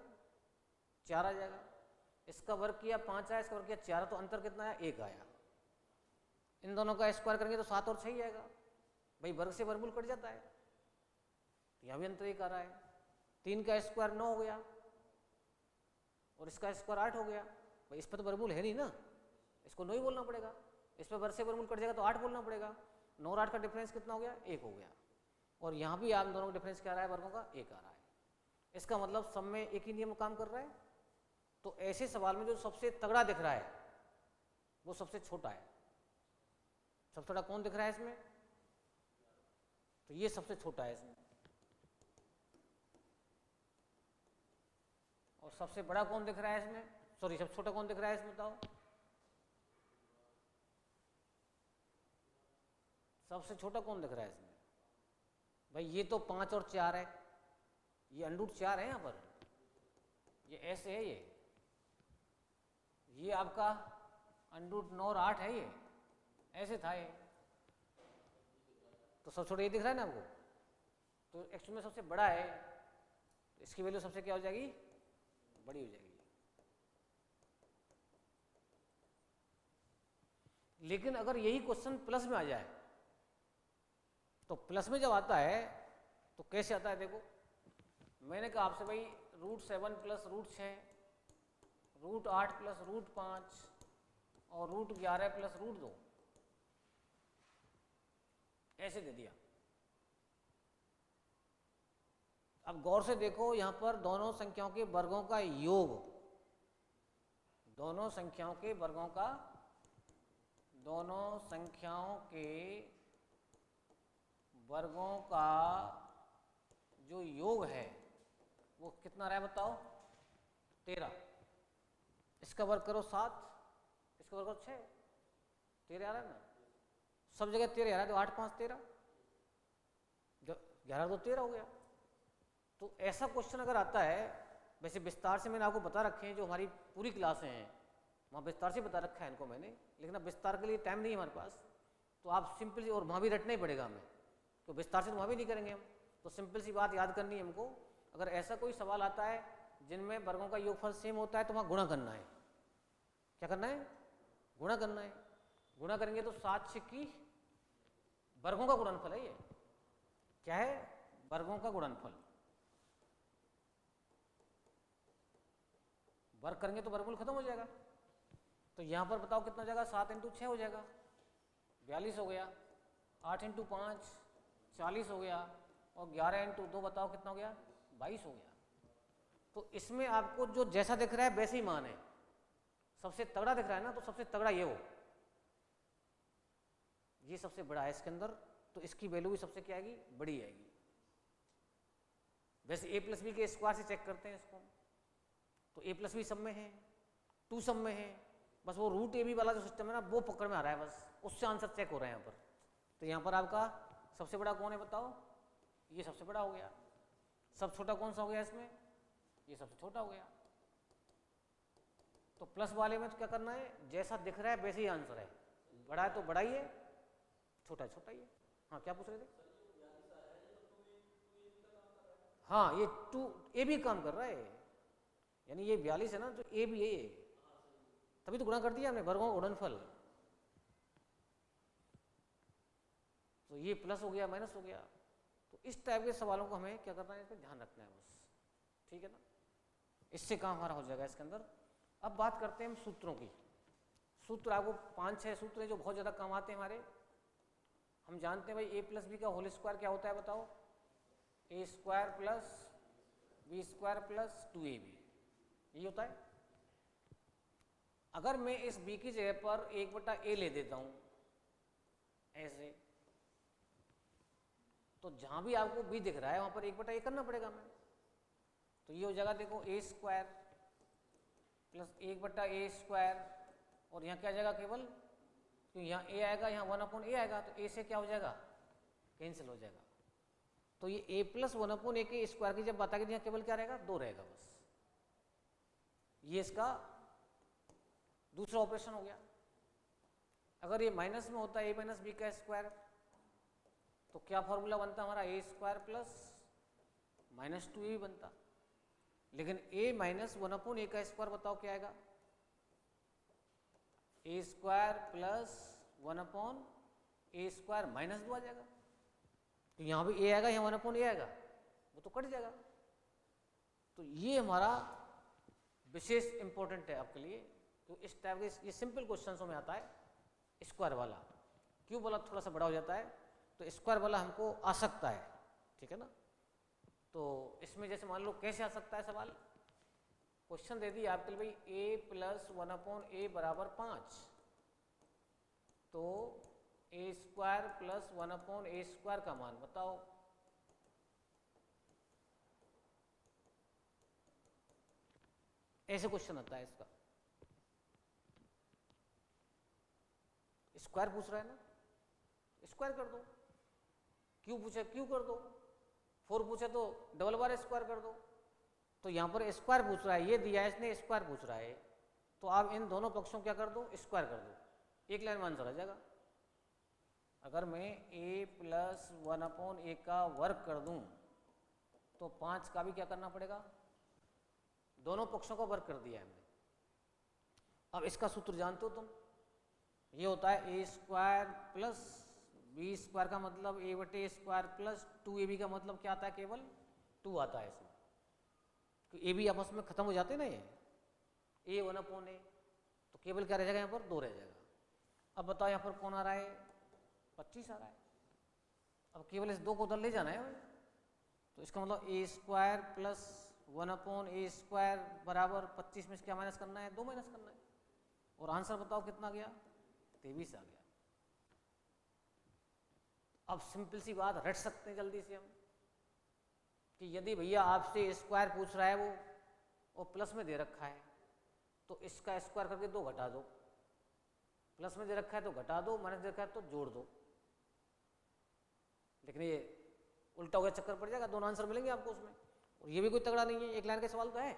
4 आ जाएगा। इसका वर्ग किया 5 आया, इसका वर्ग किया 4, तो अंतर कितना आया, 1 आया। इन दोनों का स्क्वायर करेंगे तो 7 और 6 आएगा। भाई वर्ग से वर्गमूल कट जाता है, तो यहाँ भी अंतर 1 आ रहा है। 3 का स्क्वायर 9 हो गया, और इसका स्क्वायर 8 हो गया। भाई इस पर तो वर्गमूल है नहीं ना, इसको 9 ही बोलना पड़ेगा। इस पर वर्ग से वर्गमूल कट जाएगा तो 8 बोलना पड़ेगा। 9 और 8 का डिफरेंस कितना हो गया, 1 हो गया। और यहाँ भी आप दोनों का डिफरेंस क्या आ रहा है, वर्गों का 1 आ रहा है। इसका मतलब सब में एक ही नियम काम कर रहा है। तो ऐसे सवाल में जो सबसे तगड़ा दिख रहा है वो सबसे छोटा है। सबसे छोटा कौन दिख रहा है इसमें, तो ये सबसे छोटा है इसमें। और सबसे बड़ा कौन दिख रहा है इसमें, सॉरी सबसे छोटा कौन दिख रहा है इसमें, बताओ। सबसे छोटा कौन दिख रहा है इसमें, भाई ये तो 5 और 4 है, ये √4 है यहाँ पर, ये ऐसे है, ये आपका √9 और 8 है, ये ऐसे था ये। तो सबसे छोटा ये दिख रहा है ना आपको, तो एक्चुअल में सबसे बड़ा है, तो इसकी वैल्यू सबसे क्या हो जाएगी, बड़ी हो जाएगी। लेकिन अगर यही क्वेश्चन प्लस में आ जाए, तो प्लस में जब आता है तो कैसे आता है, देखो मैंने कहा आपसे भाई √7 प्लस √6, √8 प्लस √5 और √11 प्लस √2, ऐसे दे दिया। अब गौर से देखो, यहां पर दोनों संख्याओं के वर्गों का योग, दोनों संख्याओं के वर्गों का, दोनों संख्याओं के वर्गों का जो योग है वो कितना रहा है बताओ, 13। इसका वर्ग करो 7, इसका वर्ग करो 6, 13 आ रहा है ना, सब जगह 13 आ रहा है। तो 8 5 13, 11 तो 13 हो गया। तो ऐसा क्वेश्चन अगर आता है, वैसे विस्तार से मैंने आपको बता रखे हैं, जो हमारी पूरी क्लासें हैं वहाँ विस्तार से बता रखा है इनको मैंने, लेकिन अब विस्तार के लिए टाइम नहीं है हमारे पास, तो आप सिंपल, और वहाँ भी रटना ही पड़ेगा हमें, तो विस्तार से तो वहाँ भी नहीं करेंगे हम। तो सिंपल सी बात याद करनी है हमको, अगर ऐसा कोई सवाल आता है जिनमें वर्गों का योगफल सेम होता है, तो वहाँ गुणा करना है। क्या करना है, गुणा करना है। गुणा करेंगे तो 7 6 वर्गों का गुणनफल है, ये क्या है, वर्गों का गुणनफल। वर्ग करेंगे तो वर्गमूल खत्म हो जाएगा। तो यहाँ पर बताओ कितना हो जाएगा, 7 × 6 हो जाएगा, 42 हो गया। 8 × 5 40 हो गया, और 11 × 2 बताओ कितना हो गया, 22 हो गया। तो इसमें आपको जो जैसा दिख रहा है वैसे ही मान है। सबसे तगड़ा दिख रहा है ना, तो सबसे तगड़ा ये हो, ये सबसे बड़ा है इसके अंदर, तो इसकी वैल्यू भी सबसे क्या आएगी, बड़ी आएगी। वैसे a + b के स्क्वायर से चेक करते हैं इसको, तो a + b सब में है, 2 सब में है, बस वो √ab वाला जो सिस्टम है ना, वो पकड़ में आ रहा है, बस उससे आंसर चेक हो रहे हैं यहाँ पर। तो यहाँ पर आपका सबसे बड़ा कौन है बताओ, ये सबसे बड़ा हो गया। सब छोटा कौन सा हो गया इसमें, ये सबसे छोटा हो गया। तो प्लस वाले में तो क्या करना है, जैसा दिख रहा है वैसे ही आंसर है, बड़ा है तो बड़ा ही है, छोटा है छोटा ही है। हाँ क्या पूछ रहे थे, हाँ ये 2ab काम कर रहा है, यानी ये 42 है ना, तो a भी है ये, तभी तो गुणा कर दिया हमने, वर्गों का गुणनफल। तो ये प्लस हो गया, माइनस हो गया। तो इस टाइप के सवालों को हमें क्या करना है, इस पर ध्यान रखना है बस, ठीक है ना। इससे काम हमारा हो जाएगा इसके अंदर। अब बात करते हैं हम सूत्रों की। सूत्र आपको 5-6 सूत्र हैं जो बहुत ज़्यादा काम आते हैं हमारे। हम जानते हैं भाई a प्लस बी का होल स्क्वायर क्या होता है बताओ, a square plus B square plus 2ab, यही होता है। अगर मैं इस b की जगह पर 1/a ले देता हूँ ऐसे, तो जहाँ भी आपको b दिख रहा है वहाँ पर 1/a करना पड़ेगा हमें। तो ये हो जाएगा देखो a square plus 1/a square, और यहाँ क्या आ जाएगा केवल, तो यहाँ a आएगा, यहाँ 1/a आएगा, तो a से क्या हो जाएगा, कैंसिल हो जाएगा। तो ये a प्लस 1/a के स्क्वायर की जब बात आएगी, यहाँ केवल क्या रहेगा, 2 रहेगा बस। ये इसका दूसरा ऑपरेशन हो गया। अगर ये माइनस में होता है a माइनस बी का स्क्वायर, तो क्या फॉर्मूला बनता हमारा, a square plus minus 2a बनता। लेकिन a माइनस 1/a का स्क्वायर बताओ क्या आएगा, a square plus 1/a square minus 2 आ जाएगा। तो यहाँ भी a आएगा, यहाँ 1/a आएगा, वो तो कट जाएगा। तो ये हमारा विशेष इंपॉर्टेंट है आपके लिए, तो इस टाइप के ये सिंपल क्वेश्चंस में आता है स्क्वायर वाला। क्यों बोला थोड़ा सा बड़ा हो जाता है, तो स्क्वायर वाला हमको आ सकता है, ठीक है ना। तो इसमें जैसे मान लो कैसे आ सकता है सवाल, क्वेश्चन दे दिया आपके लिए भाई a प्लस 1/a बराबर 5, तो a square plus 1/a square का मान बताओ। ऐसे क्वेश्चन आता है इसका, स्क्वायर पूछ रहा है ना, स्क्वायर कर दो। क्यों पूछे, क्यों कर दो। 4 पूछे तो डबल बार स्क्वायर कर दो। तो यहाँ पर स्क्वायर पूछ रहा है, ये दिया है इसने, स्क्वायर पूछ रहा है, तो आप इन दोनों पक्षों क्या कर दो, स्क्वायर कर दो, एक लाइन में आंसर आ जाएगा। अगर मैं a प्लस 1/a का वर्ग कर दूं, तो 5 का भी क्या करना पड़ेगा, दोनों पक्षों का वर्ग कर दिया है हमने। अब इसका सूत्र जानते हो तुम, ये होता है a square plus B square का मतलब a/a स्क्वायर प्लस 2ab का मतलब क्या आता है, केवल 2 आता है इसमें, क्योंकि a भी आपस में खत्म हो जाते हैं ना, ये a 1/a, तो केवल क्या रह जाएगा, यहाँ पर 2 रह जाएगा। अब बताओ यहाँ पर कौन आ रहा है, 25 आ रहा है। अब केवल इस 2 को उधर ले जाना है, तो इसका मतलब a square plus 1/a square बराबर 25 में क्या माइनस करना है, 2 माइनस करना है, और आंसर बताओ कितना गया, 23 आ गया। अब सिंपल सी बात रट सकते हैं जल्दी से हम, कि यदि भैया आपसे स्क्वायर पूछ रहा है वो, और प्लस में दे रखा है, तो इसका स्क्वायर करके 2 घटा दो, प्लस में दे रखा है तो घटा दो, माइनस दे रखा है तो जोड़ दो। लेकिन ये उल्टा हो गया, चक्कर पड़ जाएगा, दोनों आंसर मिलेंगे आपको उसमें, और ये भी कोई तगड़ा नहीं है, एक लाइन का सवाल तो है,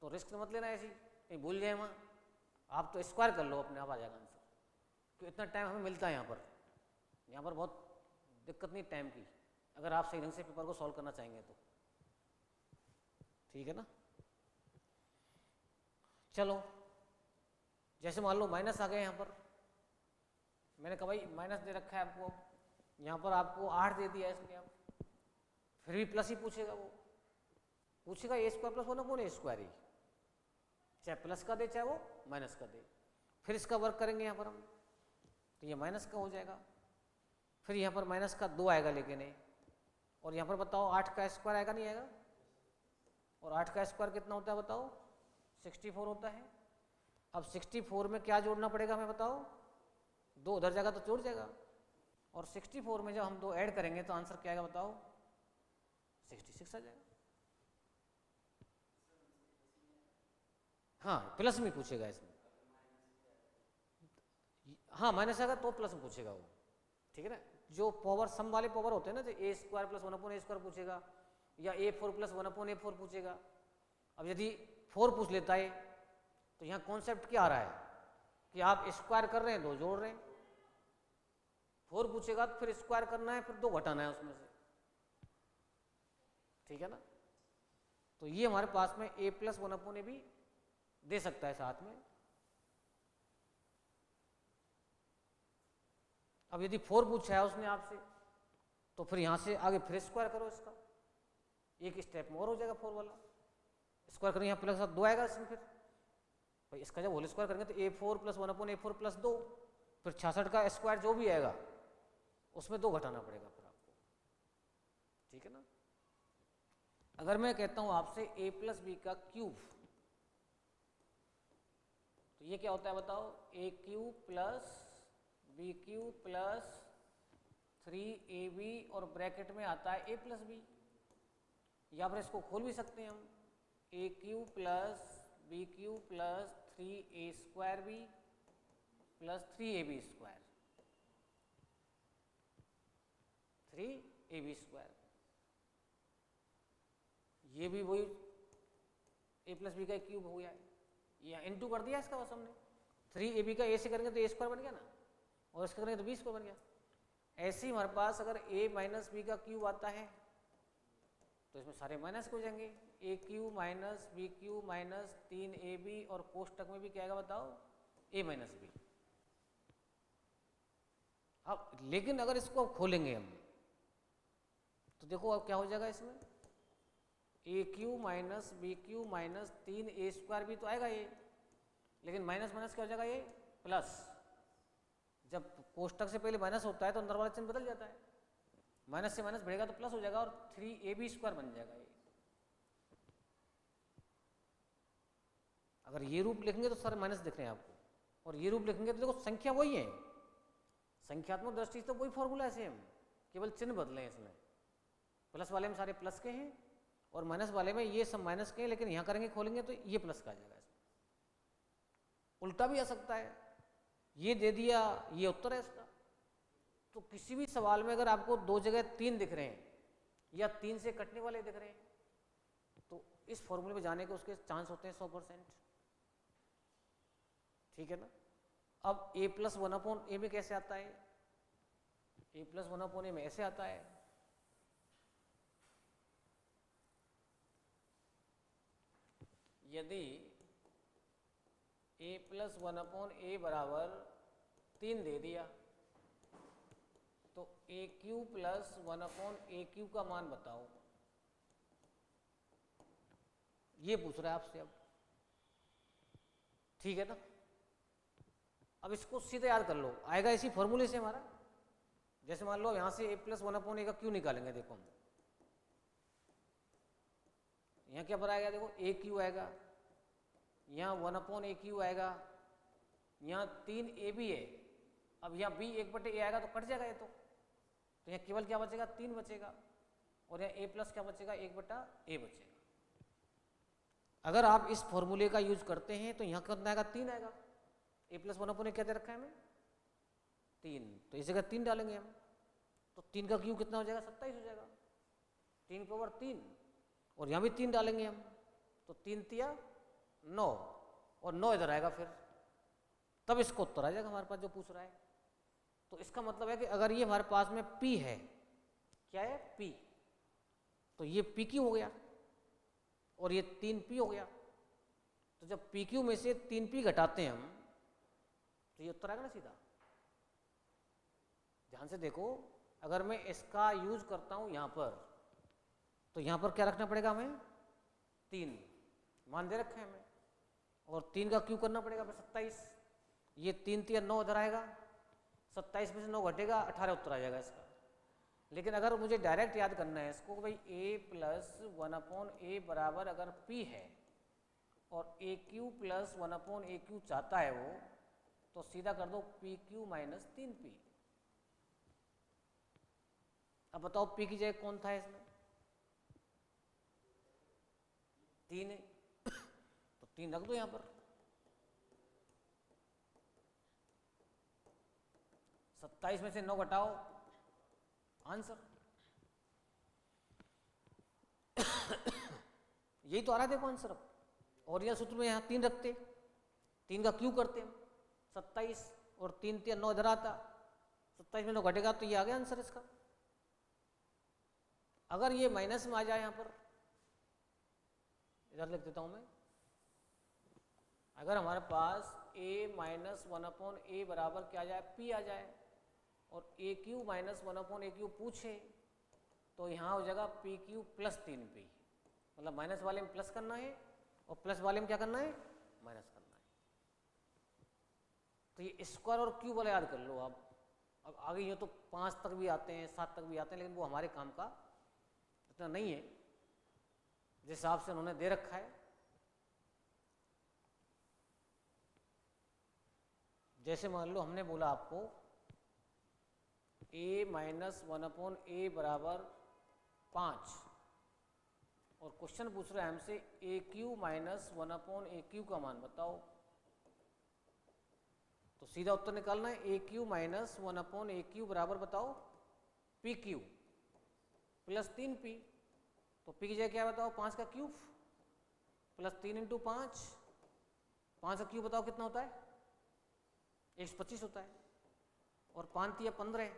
तो रिस्क मत लेना ऐसी, कहीं भूल जाए वहाँ। आप तो स्क्वायर कर लो, अपने आप आ जाएगा आंसर, क्योंकि इतना टाइम हमें मिलता है यहाँ पर बहुत दिक्कत नहीं टाइम की, अगर आप सही ढंग से पेपर को सॉल्व करना चाहेंगे तो, ठीक है ना। चलो जैसे मान लो माइनस आ गए, यहाँ पर मैंने कहा भाई माइनस दे रखा है आपको, यहाँ पर आपको 8 दे दिया इसने, आप फिर भी प्लस ही पूछेगा, वो पूछेगा a square plus 1/a square ही, चाहे प्लस का दे चाहे वो माइनस का दे। फिर इसका वर्क करेंगे यहाँ पर हम, तो ये माइनस का हो जाएगा, फिर यहाँ पर माइनस का 2 आएगा लेकिन है, और यहाँ पर बताओ 8 का स्क्वायर आएगा नहीं आएगा, और 8 का स्क्वायर कितना होता है बताओ, 64 होता है। अब 64 में क्या जोड़ना पड़ेगा हमें बताओ, 2 उधर जाएगा तो जोड़ जाएगा, और 64 में जब हम 2 ऐड करेंगे तो आंसर क्या आएगा बताओ, 66 आ जाएगा। हाँ प्लस में पूछेगा इसमें, हाँ माइनस आएगा तो प्लस में पूछेगा वो, ठीक है ना। जो पावर सम वाले पावर होते हैं ना, जो a square plus 1/a square पूछेगा, या a4 प्लस 1/a4 पूछेगा। अब यदि 4 पूछ लेता है, तो यहाँ कॉन्सेप्ट क्या आ रहा है कि आप स्क्वायर कर रहे हैं, 2 जोड़ रहे हैं। 4 पूछेगा तो फिर स्क्वायर करना है, फिर 2 घटाना है उसमें से, ठीक है ना। तो ये हमारे पास में a प्लस 1/a भी दे सकता है साथ में। अब यदि 4 पूछा है उसने आपसे, तो फिर यहाँ से आगे फिर स्क्वायर करो इसका, एक स्टेप में और हो जाएगा 4 वाला, स्क्वायर करेंगे यहाँ प्लस 2 आएगा इसमें, फिर भाई इसका जब होल स्क्वायर करेंगे तो A4 + 1/A4 + 2, फिर 66 का स्क्वायर जो भी आएगा उसमें 2 घटाना पड़ेगा फिर आपको, ठीक है ना। अगर मैं कहता हूं आपसे A + B का क्यूब, तो ये क्या होता है बताओ, A³ + B³ + 3AB और ब्रैकेट में आता है A + B, या फिर इसको खोल भी सकते हैं हम, A³ + B³ + 3A² + 3AB², 3AB², ये भी वही A + B का क्यूब हो गया है, या इनटू कर दिया इसका बस हमने, 3AB का A से करेंगे तो A² बन गया ना, और इसका करेंगे तो B² बन गया। ऐसे ही हमारे पास अगर A - B का क्यूब आता है तो इसमें सारे माइनस हो जाएंगे, A³ - B³ - 3AB और कोष्टक में भी क्या आएगा बताओ, A - B। अब लेकिन अगर इसको खोलेंगे हम तो देखो अब क्या हो जाएगा, इसमें A³ - B³ - 3A² भी तो आएगा ये, लेकिन माइनस माइनस क्या हो जाएगा ये प्लस, जब कोष्टक से पहले माइनस होता है तो अंदर वाला चिन्ह बदल जाता है, माइनस से माइनस बढ़ेगा तो प्लस हो जाएगा और 3AB² बन जाएगा ये। अगर ये रूप लिखेंगे तो सारे माइनस दिख रहे हैं आपको, और ये रूप लिखेंगे तो देखो संख्या वही है, संख्यात्मक दृष्टि से तो वही फॉर्मूला है सेम, केवल चिन्ह बदले हैं इसमें, प्लस वाले में सारे प्लस के हैं और माइनस वाले में ये सब माइनस के हैं, लेकिन यहाँ करेंगे खोलेंगे तो ये प्लस का आ जाएगा। इसमें उल्टा भी आ सकता है, ये दे दिया ये उत्तर है इसका। तो किसी भी सवाल में अगर आपको 2 जगह 3 दिख रहे हैं या 3 से कटने वाले दिख रहे हैं तो इस फॉर्मूले में जाने के उसके चांस होते हैं 100%, ठीक है ना। अब A + 1/A में कैसे आता है, A + 1/A में ऐसे आता है, यदि A + 1/A बराबर 3 दे दिया तो A³ + 1/A³ का मान बताओ, ये पूछ रहा है आपसे अब, ठीक है ना। अब इसको सीधे याद कर लो, आएगा इसी फॉर्मूले से हमारा, जैसे मान लो यहां से A + 1/A का क्यों निकालेंगे, देखो हम यहाँ क्या पर आएगा, देखो A³ आएगा, यहाँ 1/A³ आएगा, यहाँ 3AB है, अब यहाँ B 1/A आएगा तो कट जाएगा ये, तो यहाँ केवल क्या बचेगा 3 बचेगा, और यहाँ A+ क्या बचेगा 1/A बचेगा। अगर आप इस फॉर्मूले का यूज करते हैं तो यहाँ कितना आएगा 3 आएगा, A + 1/A क्या दे रखा है हमें 3, तो इस जगह 3 डालेंगे हम, तो 3 का क्यूब कितना हो जाएगा 27 हो जाएगा, 3/3, और यहाँ भी 3 डालेंगे हम तो 3 × 9 और 9 इधर आएगा, फिर तब इसको उत्तर आ जाएगा हमारे पास जो पूछ रहा है। तो इसका मतलब है कि अगर ये हमारे पास में P है, क्या है P, तो ये PQ हो गया और ये 3P हो गया, तो जब PQ में से 3P घटाते हैं हम तो ये उत्तर आएगा ना सीधा। ध्यान से देखो, अगर मैं इसका यूज करता हूं यहां पर तो यहां पर क्या रखना पड़ेगा हमें 3 मान दे रखे हैं हमें, और 3 का क्यूब करना पड़ेगा फिर 27, ये 3 × 9 इधर आएगा, 27 में से 9 घटेगा 18 उत्तर आ जाएगा इसका। लेकिन अगर मुझे डायरेक्ट याद करना है इसको, भाई A + 1/A बराबर अगर P है और A³ + 1/A³ चाहता है वो, तो सीधा कर दो PQ - 3P। अब बताओ P की जगह कौन था इसमें 3 है, तो 3 रख दो यहां पर, 27 में से 9 घटाओ आंसर, यही तो आ रहा है देखो आंसर। अब और यह सूत्र में यहाँ 3 रखते, 3 का क्यूब करते हम 27 और 3 × 9 इधर आता, 27 में 9 घटेगा तो ये आ गया आंसर इसका। अगर ये माइनस में आ जाए, यहाँ पर इधर लिख देता हूं मैं, अगर हमारे पास A - 1/A बराबर क्या आ जाए P आ जाए और A³ - 1/A³ पूछे तो यहाँ हो जाएगा PQ + 3P, मतलब माइनस वाले में प्लस करना है और प्लस वाले में क्या करना है, माइनस करना है। तो ये स्क्वायर और क्यूब वाला याद कर लो आप। अब आगे ये तो 5 तक भी आते हैं, 7 तक भी आते हैं, लेकिन वो हमारे काम का इतना नहीं है जिस हिसाब से उन्होंने दे रखा है। जैसे मान लो हमने बोला आपको a माइनस 1/a बराबर 5 और क्वेश्चन पूछ रहा है हमसे ए क्यू माइनस 1/a³ का मान बताओ। तो सीधा उत्तर निकालना है ए क्यू माइनस 1/a³ बराबर बताओ पी क्यू प्लस 3p। तो पी की जगह क्या बताओ, 5 का क्यूब प्लस 3 इंटू 5, 5 का क्यूब बताओ कितना होता है, 125 होता है। और 5 या 15,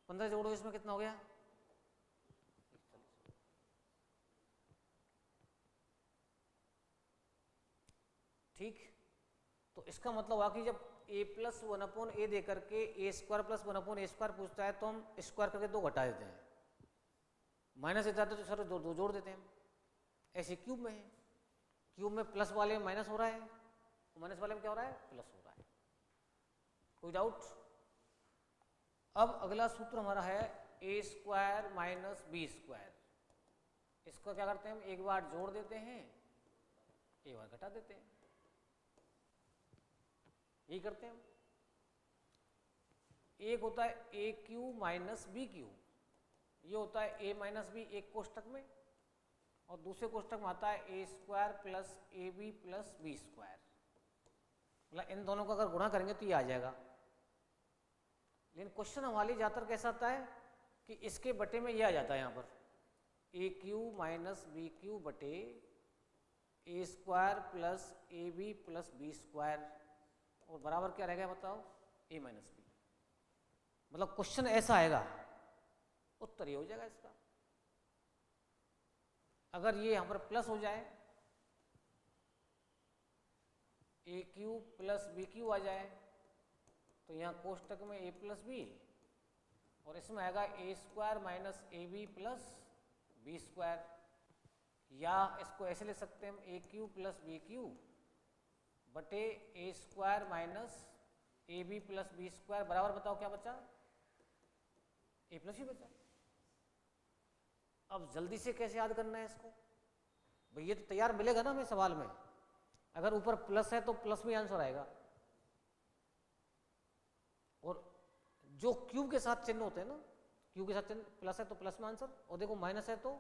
15 जोड़ो इसमें कितना हो गया, 140। ठीक। तो इसका मतलब हुआ कि जब a प्लस 1/a दे करके a² प्लस 1/a² पूछता है तो हम स्क्वायर करके 2 घटा देते हैं, माइनस देता है तो सर 2 जोड़ देते हैं। ऐसे क्यूब में है, क्यूब में प्लस वाले में माइनस हो रहा है, माइनस वाले में क्या हो रहा है, प्लस हो रहा है। कोई डाउट? अब अगला सूत्र हमारा है a² माइनस b²। इसको क्या करते हैं हम, एक बार जोड़ देते हैं, एक बार घटा देते हैं, यही करते हैं हम। एक होता है a³ माइनस b³, ये होता है a माइनस b एक कोष्टक में, और दूसरे कोष्टक में आता है a² plus ab plus b²। मतलब इन दोनों को अगर गुणा करेंगे तो ये आ जाएगा। लेकिन क्वेश्चन हमारे ज़्यादातर कैसा आता है कि इसके बटे में ये आ जाता है, यहाँ पर a³ माइनस b³ बटे a² plus ab plus b², और बराबर क्या रहेगा बताओ, a माइनस b। मतलब क्वेश्चन ऐसा आएगा, उत्तर ये हो जाएगा इसका। अगर ये यहाँ पर प्लस हो जाए, a³ प्लस b³ आ जाए, तो यहाँ कोष्टक में a प्लस b, और इसमें आएगा a² minus ab plus b²। या इसको ऐसे ले सकते हैं हम, a³ प्लस b³ बटे a² minus ab plus b² बराबर बताओ क्या बचा, a प्लस b बचा। अब जल्दी से कैसे याद करना है इसको, भाई ये तो तैयार मिलेगा ना हमें सवाल में। अगर ऊपर प्लस है तो प्लस में आंसर आएगा, और जो क्यूब के साथ चिन्ह होते हैं ना, क्यूब के साथ चिन्ह प्लस है तो प्लस में आंसर, और देखो माइनस है तो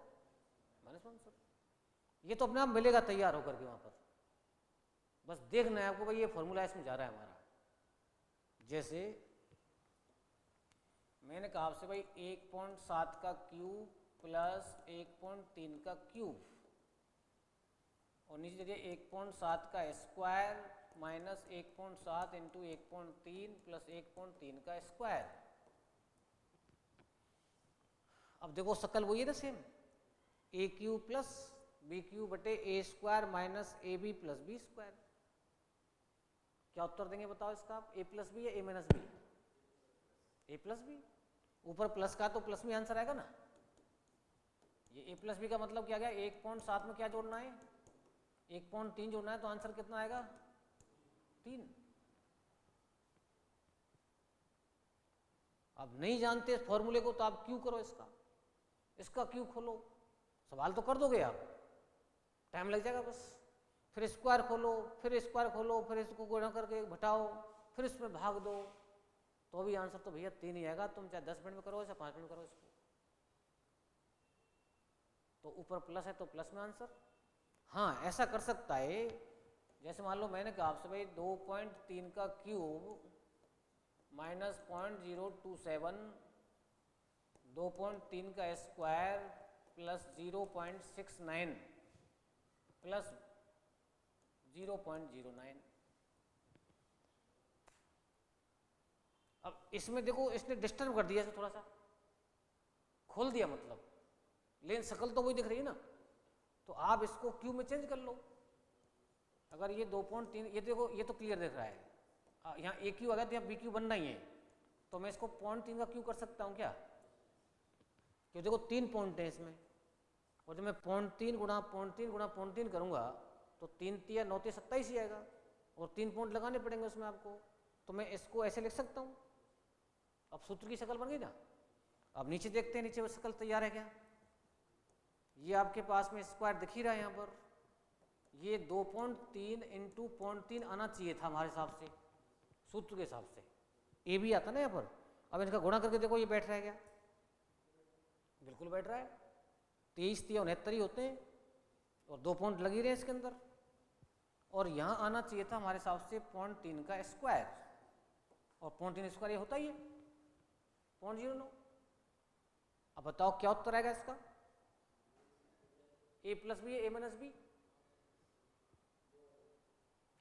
माइनस में आंसर। ये तो अपने आप मिलेगा तैयार होकर के वहां पर, बस देखना है आपको भाई ये फॉर्मूला इसमें जा रहा है हमारा। जैसे मैंने कहा आपसे भाई 1.7 का क्यूब प्लस 1.3 का क्यूब, और नीचे देखिए 1.7 का स्क्वायर माइनस 1.7 इंटू 1.3 प्लस 1.3 का स्क्वायर। अब देखो शकल वही है ना सेम, a³ प्लस b³ बटे a² minus ab plus b²। क्या उत्तर देंगे बताओ इसका आप, a प्लस बी या a minus B, a plus B. ऊपर प्लस का तो प्लस में आंसर आएगा ना। ये a प्लस बी का मतलब क्या गया, 1.7 में क्या जोड़ना है, 1.3 जोड़ना है, तो आंसर कितना आएगा, 3। अब नहीं जानते इस फॉर्मूले को तो आप क्यों करो इसका क्यों खोलो, सवाल तो कर दोगे आप, टाइम लग जाएगा बस। फिर स्क्वायर खोलो, फिर स्क्वायर खोलो, फिर इसको गुणा करके घटाओ, फिर इसमें भाग दो, तो भी आंसर तो भैया 3 ही आएगा। तुम चाहे 10 मिनट में करो चाहे 5 मिनट में करो इसको। तो ऊपर प्लस है तो प्लस में आंसर। हाँ ऐसा कर सकता है, जैसे मान लो मैंने कहा आपसे भाई 2.3 का क्यूब माइनस 0.027, 2.3 का स्क्वायर प्लस 0.69 प्लस 0.09। अब इसमें देखो इसने डिस्टर्ब कर दिया, थोड़ा सा खोल दिया मतलब, लेकिन शकल तो वही दिख रही है ना। तो आप इसको क्यू में चेंज कर लो। अगर ये 2.3, ये देखो ये तो क्लियर दिख रहा है, यहाँ ए क्यू आ गया तो यहाँ बी क्यू बनना ही है, तो मैं इसको 0.3 का क्यू कर सकता हूँ क्या, क्योंकि देखो 3 पॉइंट है इसमें, और जब मैं 0.3 गुणा 0.3 गुणा 0.3 करूँगा तो 3 तिया 9 तिया 27 ही आएगा और 3 पॉइंट लगाने पड़ेंगे उसमें आपको। तो मैं इसको ऐसे लिख सकता हूँ। अब सूत्र की शक्ल बन गई ना। अब नीचे देखते हैं, नीचे वो शक्ल तैयार है क्या। ये आपके पास में स्क्वायर दिख ही रहा है यहाँ पर। ये 2.3 इंटू 0.3 आना चाहिए था हमारे हिसाब से, सूत्र के हिसाब से ए भी आता ना यहाँ पर। अब इनका गुणा करके देखो ये बैठ रहा है क्या, बिल्कुल बैठ रहा है। 23 तिया 69 ही होते हैं और 2 पॉइंट लगी रहे इसके अंदर। और यहाँ आना चाहिए था हमारे हिसाब से 0.3 का स्क्वायर, और 0.3 स्क्वायर ये होता ही है 0.09। अब बताओ क्या उत्तर आएगा इसका, ए प्लस बी ए माइनस बी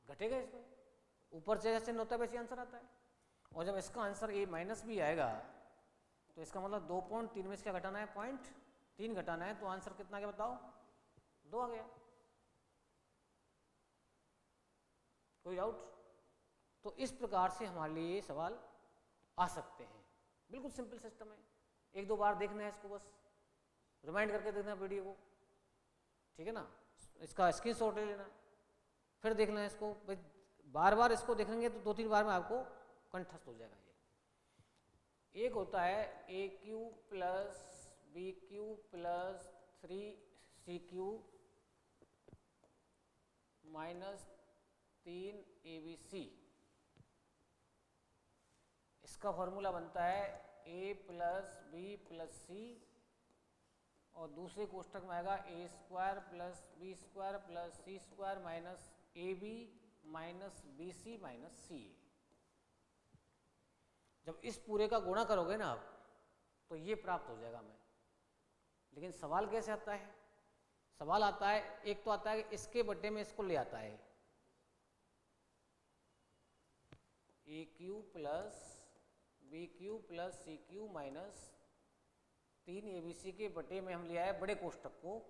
घटेगा इसमें, ऊपर से जैसे होता है वैसे आंसर आता है। और जब इसका आंसर ए माइनस बी आएगा तो इसका मतलब 2.3 में इसका घटाना है 0.3 घटाना है, तो आंसर कितना आ गया बताओ, 2 आ गया। कोई डाउट? तो इस प्रकार से हमारे लिए ये सवाल आ सकते हैं। बिल्कुल सिंपल सिस्टम है, 1-2 बार देखना है इसको, बस रिमाइंड करके देखना वीडियो को, ठीक है ना। इसका स्क्रीनशॉट ले लेना, फिर देखना है इसको। बार बार इसको देखेंगे तो 2-3 बार में आपको कंठस्थ हो जाएगा ये। एक होता है A cube plus B cube plus 3 C cube minus 3 ABC। इसका फॉर्मूला बनता है A plus B plus C, और दूसरे कोष्टक में आएगा A square plus B square plus C square minus A B minus B C minus C A. जब इस पूरे का गुणा करोगे ना आप, तो ये प्राप्त हो जाएगा हमें। लेकिन सवाल कैसे आता है, सवाल आता है, एक तो आता है कि इसके बट्टे में इसको ले आता है, A cube plus B cube plus C cube minus 3 ABC के बटे में हम ले आए बड़े कोष्टक को,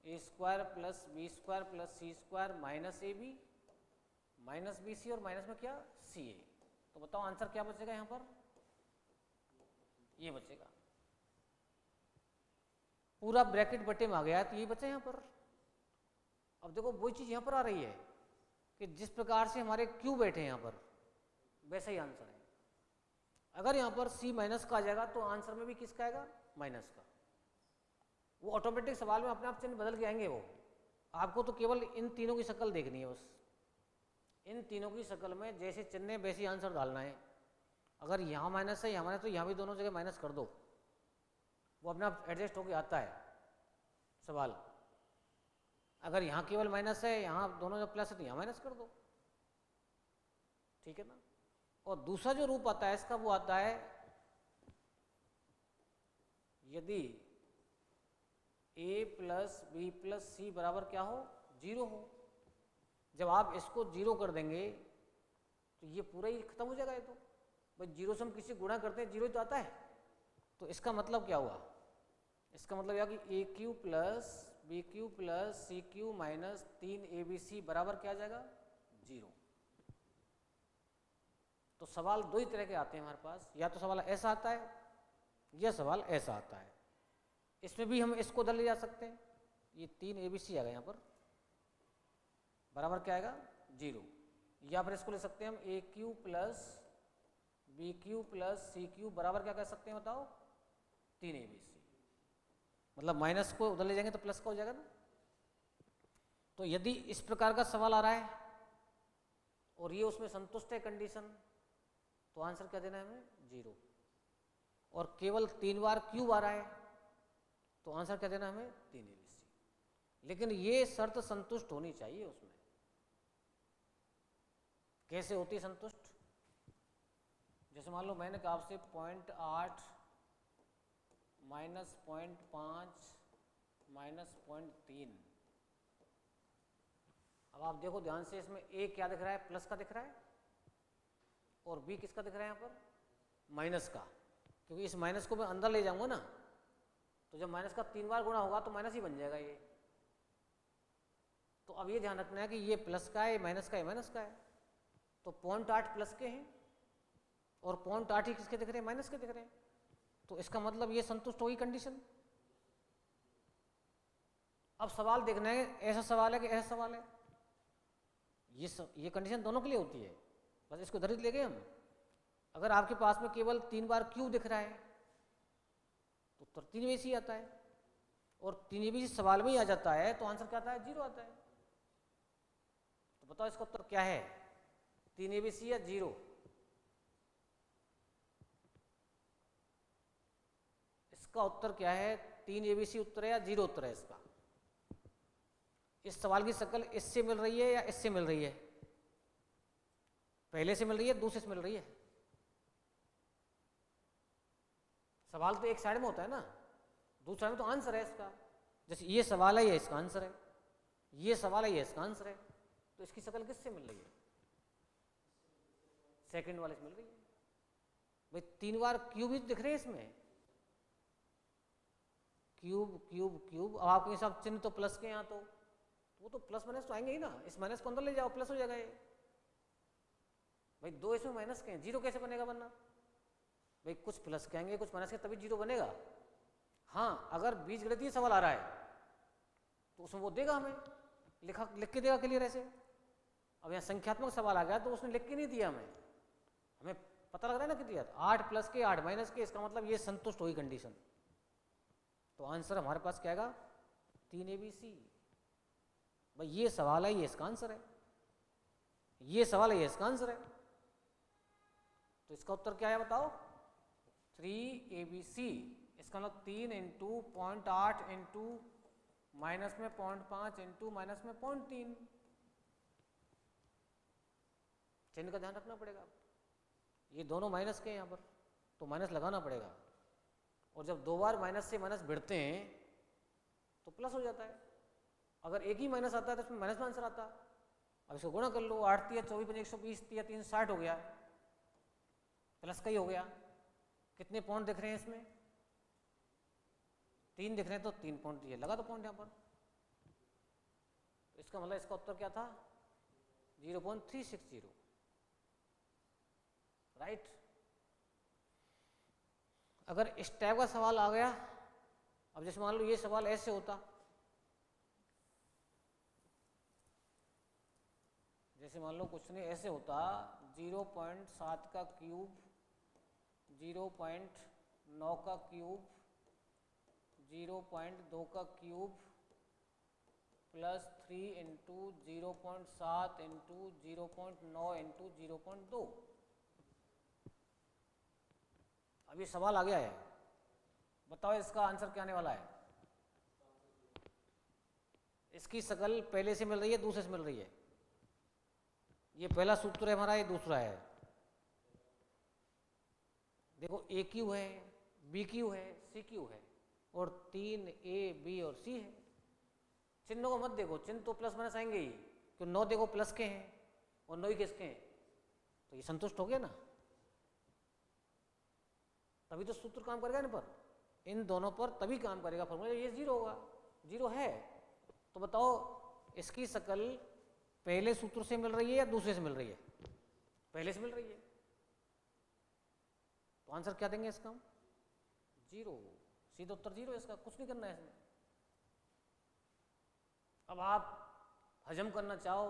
A square plus B square plus C square minus A B minus B C, और माइनस में क्या सी ए। तो बताओ आंसर क्या बचेगा यहाँ पर, ये बचेगा। पूरा ब्रैकेट बटे में आ गया है तो ये बचा यहाँ पर। अब देखो वही चीज यहाँ पर आ रही है कि जिस प्रकार से हमारे क्यू बैठे हैं यहाँ पर, वैसा ही आंसर है। अगर यहाँ पर सी माइनस का आ जाएगा तो आंसर में भी किसका आएगा, माइनस का। वो ऑटोमेटिक सवाल में अपने आप चिन्ह बदल के आएंगे। वो आपको तो केवल इन तीनों की शक्ल देखनी है, बस इन तीनों की शक्ल में जैसे चिन्ह है वैसे आंसर डालना है। अगर यहाँ माइनस है यहाँ माइनस, तो यहाँ भी दोनों जगह माइनस कर दो, वो अपने आप एडजस्ट होके आता है सवाल। अगर यहाँ केवल माइनस है, यहाँ दोनों जगह प्लस है, तो यहाँ माइनस कर दो, ठीक है ना। और दूसरा जो रूप आता है इसका, वो आता है यदि a प्लस बी प्लस सी बराबर क्या हो, 0 हो। जब आप इसको 0 कर देंगे तो ये पूरा ही खत्म हो जाएगा। ये तो भाई 0 से हम किसी गुणा करते हैं 0 ही तो आता है। तो इसका मतलब क्या हुआ, इसका मतलब यह कि A cube plus B cube plus C cube minus 3 ABC बराबर क्या आ जाएगा, 0। तो सवाल दो ही तरह के आते हैं हमारे पास, या तो सवाल ऐसा आता है या सवाल ऐसा आता है। इसमें भी हम इसको उधर ले जा सकते हैं, ये 3 ABC आ गया यहाँ पर, बराबर क्या आएगा, 0। या फिर इसको ले सकते हैं हम A cube plus B cube plus C cube बराबर क्या कह सकते हैं बताओ, 3 ABC। मतलब माइनस को उधर ले जाएंगे तो प्लस का हो जाएगा ना। तो यदि इस प्रकार का सवाल आ रहा है और ये उसमें संतुष्ट है कंडीशन, तो आंसर क्या देना है हमें, 0। और केवल 3 बार क्यूब आ रहा है तो आंसर क्या देना है हमें, 3 ABC। लेकिन ये शर्त संतुष्ट होनी चाहिए उसमें। कैसे होती है संतुष्ट, जैसे मान लो मैंने कहा आपसे 0.8 माइनस 0.5 माइनस 0.3। अब आप देखो ध्यान से, इसमें ए क्या दिख रहा है, प्लस का दिख रहा है, और बी किसका दिख रहा है यहाँ पर, माइनस का। क्योंकि इस माइनस को मैं अंदर ले जाऊंगा ना, तो जब माइनस का 3 बार गुणा होगा तो माइनस ही बन जाएगा ये। तो अब ये ध्यान रखना है कि ये प्लस का है, ये माइनस का है, माइनस का है। तो 0.8 प्लस के हैं और 0.8 ही किसके दिख रहे हैं, माइनस के दिख रहे हैं। तो इसका मतलब ये संतुष्ट होगी कंडीशन। अब सवाल देखना है ऐसा सवाल है कि ऐसा सवाल है, ये कंडीशन दोनों के लिए होती है, बस इसको इधर ही ले गए हम। अगर आपके पास में केवल 3 बार क्यू दिख रहा है तो उत्तर 3 ABC आता है, और 3 ABC सवाल में ही आ जाता है तो आंसर क्या आता है? 0 आता है। तो बताओ इसका उत्तर क्या है, 3 ABC या 0? इसका उत्तर क्या है? 3 ABC उत्तर है या 0 उत्तर है इसका? इस सवाल की शक्ल इससे मिल रही है या इससे मिल रही है? पहले से मिल रही है, दूसरे से मिल रही है? सवाल तो एक साइड में होता है ना, दूसरी साइड में तो आंसर है इसका। जैसे ये सवाल है, ये इसका आंसर है, ये सवाल है, ये इसका आंसर है, तो इसकी शक्ल किससे मिल रही है? सेकंड वाले से मिल रही है। भाई 3 बार क्यूब ही दिख रहे हैं इसमें, क्यूब क्यूब क्यूब। अब आपके हिसाब चिन्ह तो प्लस के यहाँ, तो वो तो प्लस माइनस तो आएंगे ही ना, इस माइनस को अंदर ले जाओ, प्लस हो जाएगा ये। भाई 2 इसमें माइनस के हैं, 0 कैसे बनेगा? बनना भाई कुछ प्लस के आएंगे, कुछ माइनस के, तभी 0 बनेगा। हाँ, अगर बीजगणितीय सवाल आ रहा है तो उसमें वो देगा, हमें लिख के देगा क्लियर ऐसे। अब यहाँ संख्यात्मक सवाल आ गया तो उसने लिख के नहीं दिया हमें पता लग रहा है ना कितनी, 8 प्लस के 8 माइनस के, इसका मतलब ये संतुष्ट हुई कंडीशन। तो आंसर हमारे पास क्या आएगा? 3 ABC। भाई ये सवाल है, ये इसका आंसर है, ये सवाल है, ये इसका आंसर है, तो इसका उत्तर क्या है बताओ? 3 ABC। इसका मतलब 3 इंटू 0.8 इंटू माइनस में 0.5 इंटू माइनस में 0.3। चिन्ह का ध्यान रखना पड़ेगा, ये दोनों माइनस के यहाँ पर, तो माइनस लगाना पड़ेगा, और जब 2 बार माइनस से माइनस भिड़ते हैं तो प्लस हो जाता है। अगर एक ही माइनस आता है तो उसमें माइनस में आंसर आता। अब इसको गुणा कर लो, 8 या 24 5 120 या 3 60 हो गया, प्लस का ही हो गया। कितने पॉइंट दिख रहे हैं इसमें? 3 दिख रहे हैं, तो 3 पॉइंट ये लगा दो पॉइंट यहाँ पर। तो इसका मतलब इसका उत्तर क्या था? 0.360, राइट। अगर इस टाइप का सवाल आ गया, अब जैसे मान लो ये सवाल ऐसे होता, जैसे मान लो कुछ नहीं ऐसे होता, 0.7 का क्यूब, 0.9 का क्यूब, 0.2 का cube plus 3 into 0.7 into 0.9 into 0.2। अब ये सवाल आ गया है, बताओ इसका आंसर क्या आने वाला है? इसकी शक्ल पहले से मिल रही है, दूसरे से मिल रही है? ये पहला सूत्र है हमारा, ये दूसरा है। देखो AQ है, BQ है, CQ है, और 3 A B और C है। चिन्हों को मत देखो, चिन्ह तो प्लस माइनस आएंगे ही, क्यों 9 देखो प्लस के हैं और 9 ही किसके हैं, तो ये संतुष्ट हो गया ना, तभी तो सूत्र काम करेगा इन पर, इन दोनों पर तभी काम करेगा फॉर्मूला। ये 0 होगा, 0 है, तो बताओ इसकी शक्ल पहले सूत्र से मिल रही है या दूसरे से मिल रही है? पहले से मिल रही है, तो आंसर क्या देंगे इसका? 0, सीधा उत्तर 0 है इसका, कुछ नहीं करना है इसमें। अब आप हजम करना चाहो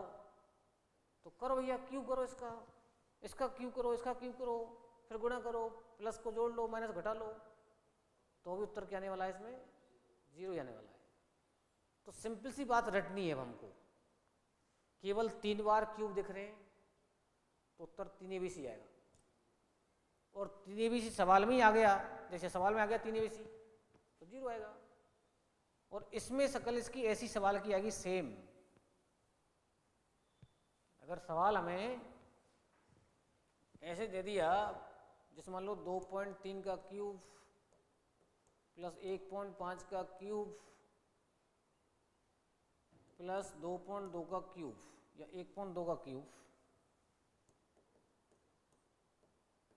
तो करो भैया, क्यू करो इसका क्यू करो, इसका क्यू करो, फिर गुणा करो, प्लस को जोड़ लो, माइनस घटा लो, तो भी उत्तर क्या आने वाला है इसमें? 0 ही आने वाला है। तो सिंपल सी बात रटनी है अब हमको, केवल 3 बार क्यूब दिख रहे हैं तो उत्तर 3 ABC आएगा, और 3 ABC सवाल में ही आ गया, जैसे सवाल में आ गया 3 ABC तो 0 आएगा। और इसमें शक्ल इसकी ऐसी सवाल की आएगी सेम। अगर सवाल हमें ऐसे दे दिया, जैसे मान लो 2.3 का क्यूब प्लस 1.5 का क्यूब प्लस 2.2 का क्यूब या 1.2 का क्यूब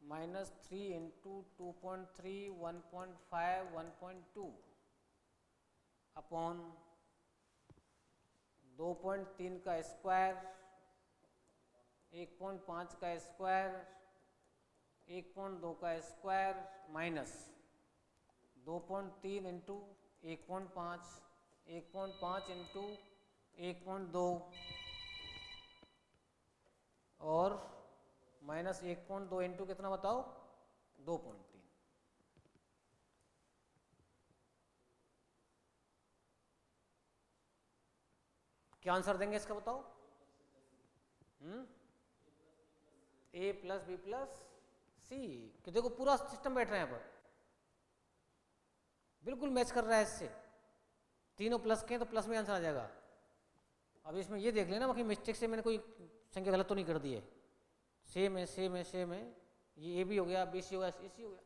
माइनस 3 इंटू 2.3 1.5 1.2 अपॉन 2.3 का स्क्वायर 1.5 का स्क्वायर 1.2 का स्क्वायर माइनस 2.3 इंटू 1.5 1.5 इंटू 1.2 और माइनस 1.2 इंटू कितना बताओ 2.3। क्या आंसर देंगे इसका बताओ? ए प्लस बी प्लस सी। कि देखो पूरा सिस्टम बैठ रहा है यहाँ पर, बिल्कुल मैच कर रहा है इससे, तीनों प्लस के हैं तो प्लस में आंसर आ जाएगा। अब इसमें ये देख लेना बाकी मिस्टेक से मैंने कोई संख्या गलत तो नहीं कर दी है, सेम है सेम है सेम है। ये ए बी हो गया, बी सी हो गया, सी सी हो गया।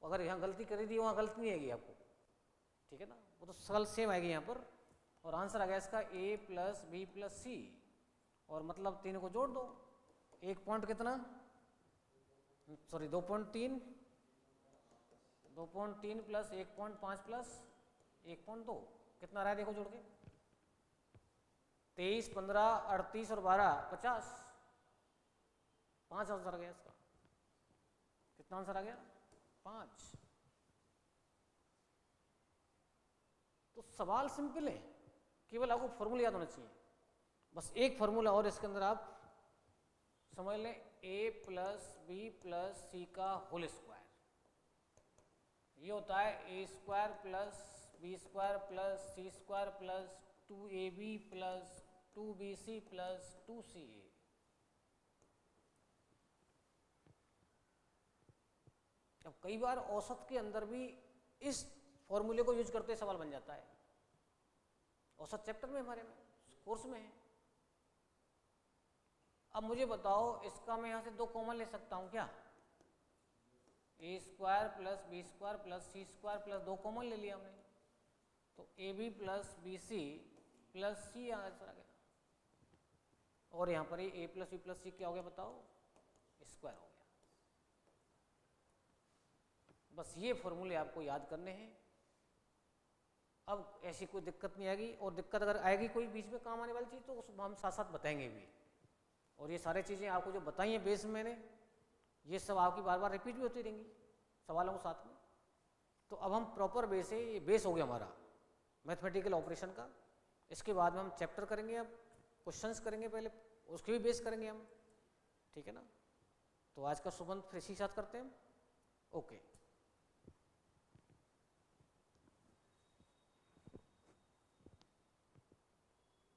अगर यहाँ गलती करी थी वहाँ गलती नहीं आएगी आपको, ठीक है ना, वो तो सकल सेम आएगी यहाँ पर। और आंसर आ गया इसका ए प्लस बी प्लस सी, और मतलब तीनों को जोड़ दो, एक पॉइंट कितना, सॉरी 2.3, 2.3 प्लस 1.5 प्लस 1.2 कितना रहा है देखो जोड़ के, 23, 15, 38 और 12 50, 5 आंसर आ गया इसका। कितना आंसर आ गया? 5। तो सवाल सिंपल है, केवल आपको फॉर्मूला याद होना चाहिए, बस एक फॉर्मूला और इसके अंदर आप समझ लें, A plus B plus C का होल स्क्वायर, ये होता है A square plus B square plus C square plus 2ab plus 2bc plus 2ca। अब कई बार औसत के अंदर भी इस फॉर्मूले को यूज करते सवाल बन जाता है, औसत चैप्टर में हमारे में कोर्स में है। अब मुझे बताओ इसका मैं यहाँ से 2 कॉमन ले सकता हूँ क्या? A square plus B square plus C square plus 2 common ले लिया हमने, तो A B plus B C plus C answer आ गया। और यहाँ पर A plus B plus C क्या हो गया बताओ? स्क्वायर हो गया। बस ये फॉर्मूले आपको याद करने हैं। अब ऐसी कोई दिक्कत नहीं आएगी, और दिक्कत अगर आएगी कोई बीच में काम आने वाली चीज़ तो उसको हम साथ साथ बताएंगे भी। और ये सारी चीज़ें आपको जो बताई हैं बेस में मैंने, ये सब आपकी बार बार रिपीट भी होती रहेंगी सवालों के साथ में। तो अब हम प्रॉपर बेस है, ये बेस हो गया हमारा मैथमेटिकल ऑपरेशन का। इसके बाद में हम चैप्टर करेंगे, अब क्वेश्चंस करेंगे पहले, उसके भी बेस करेंगे हम, ठीक है ना। तो आज का सुबह फिर इसी साथ करते हैं, ओके।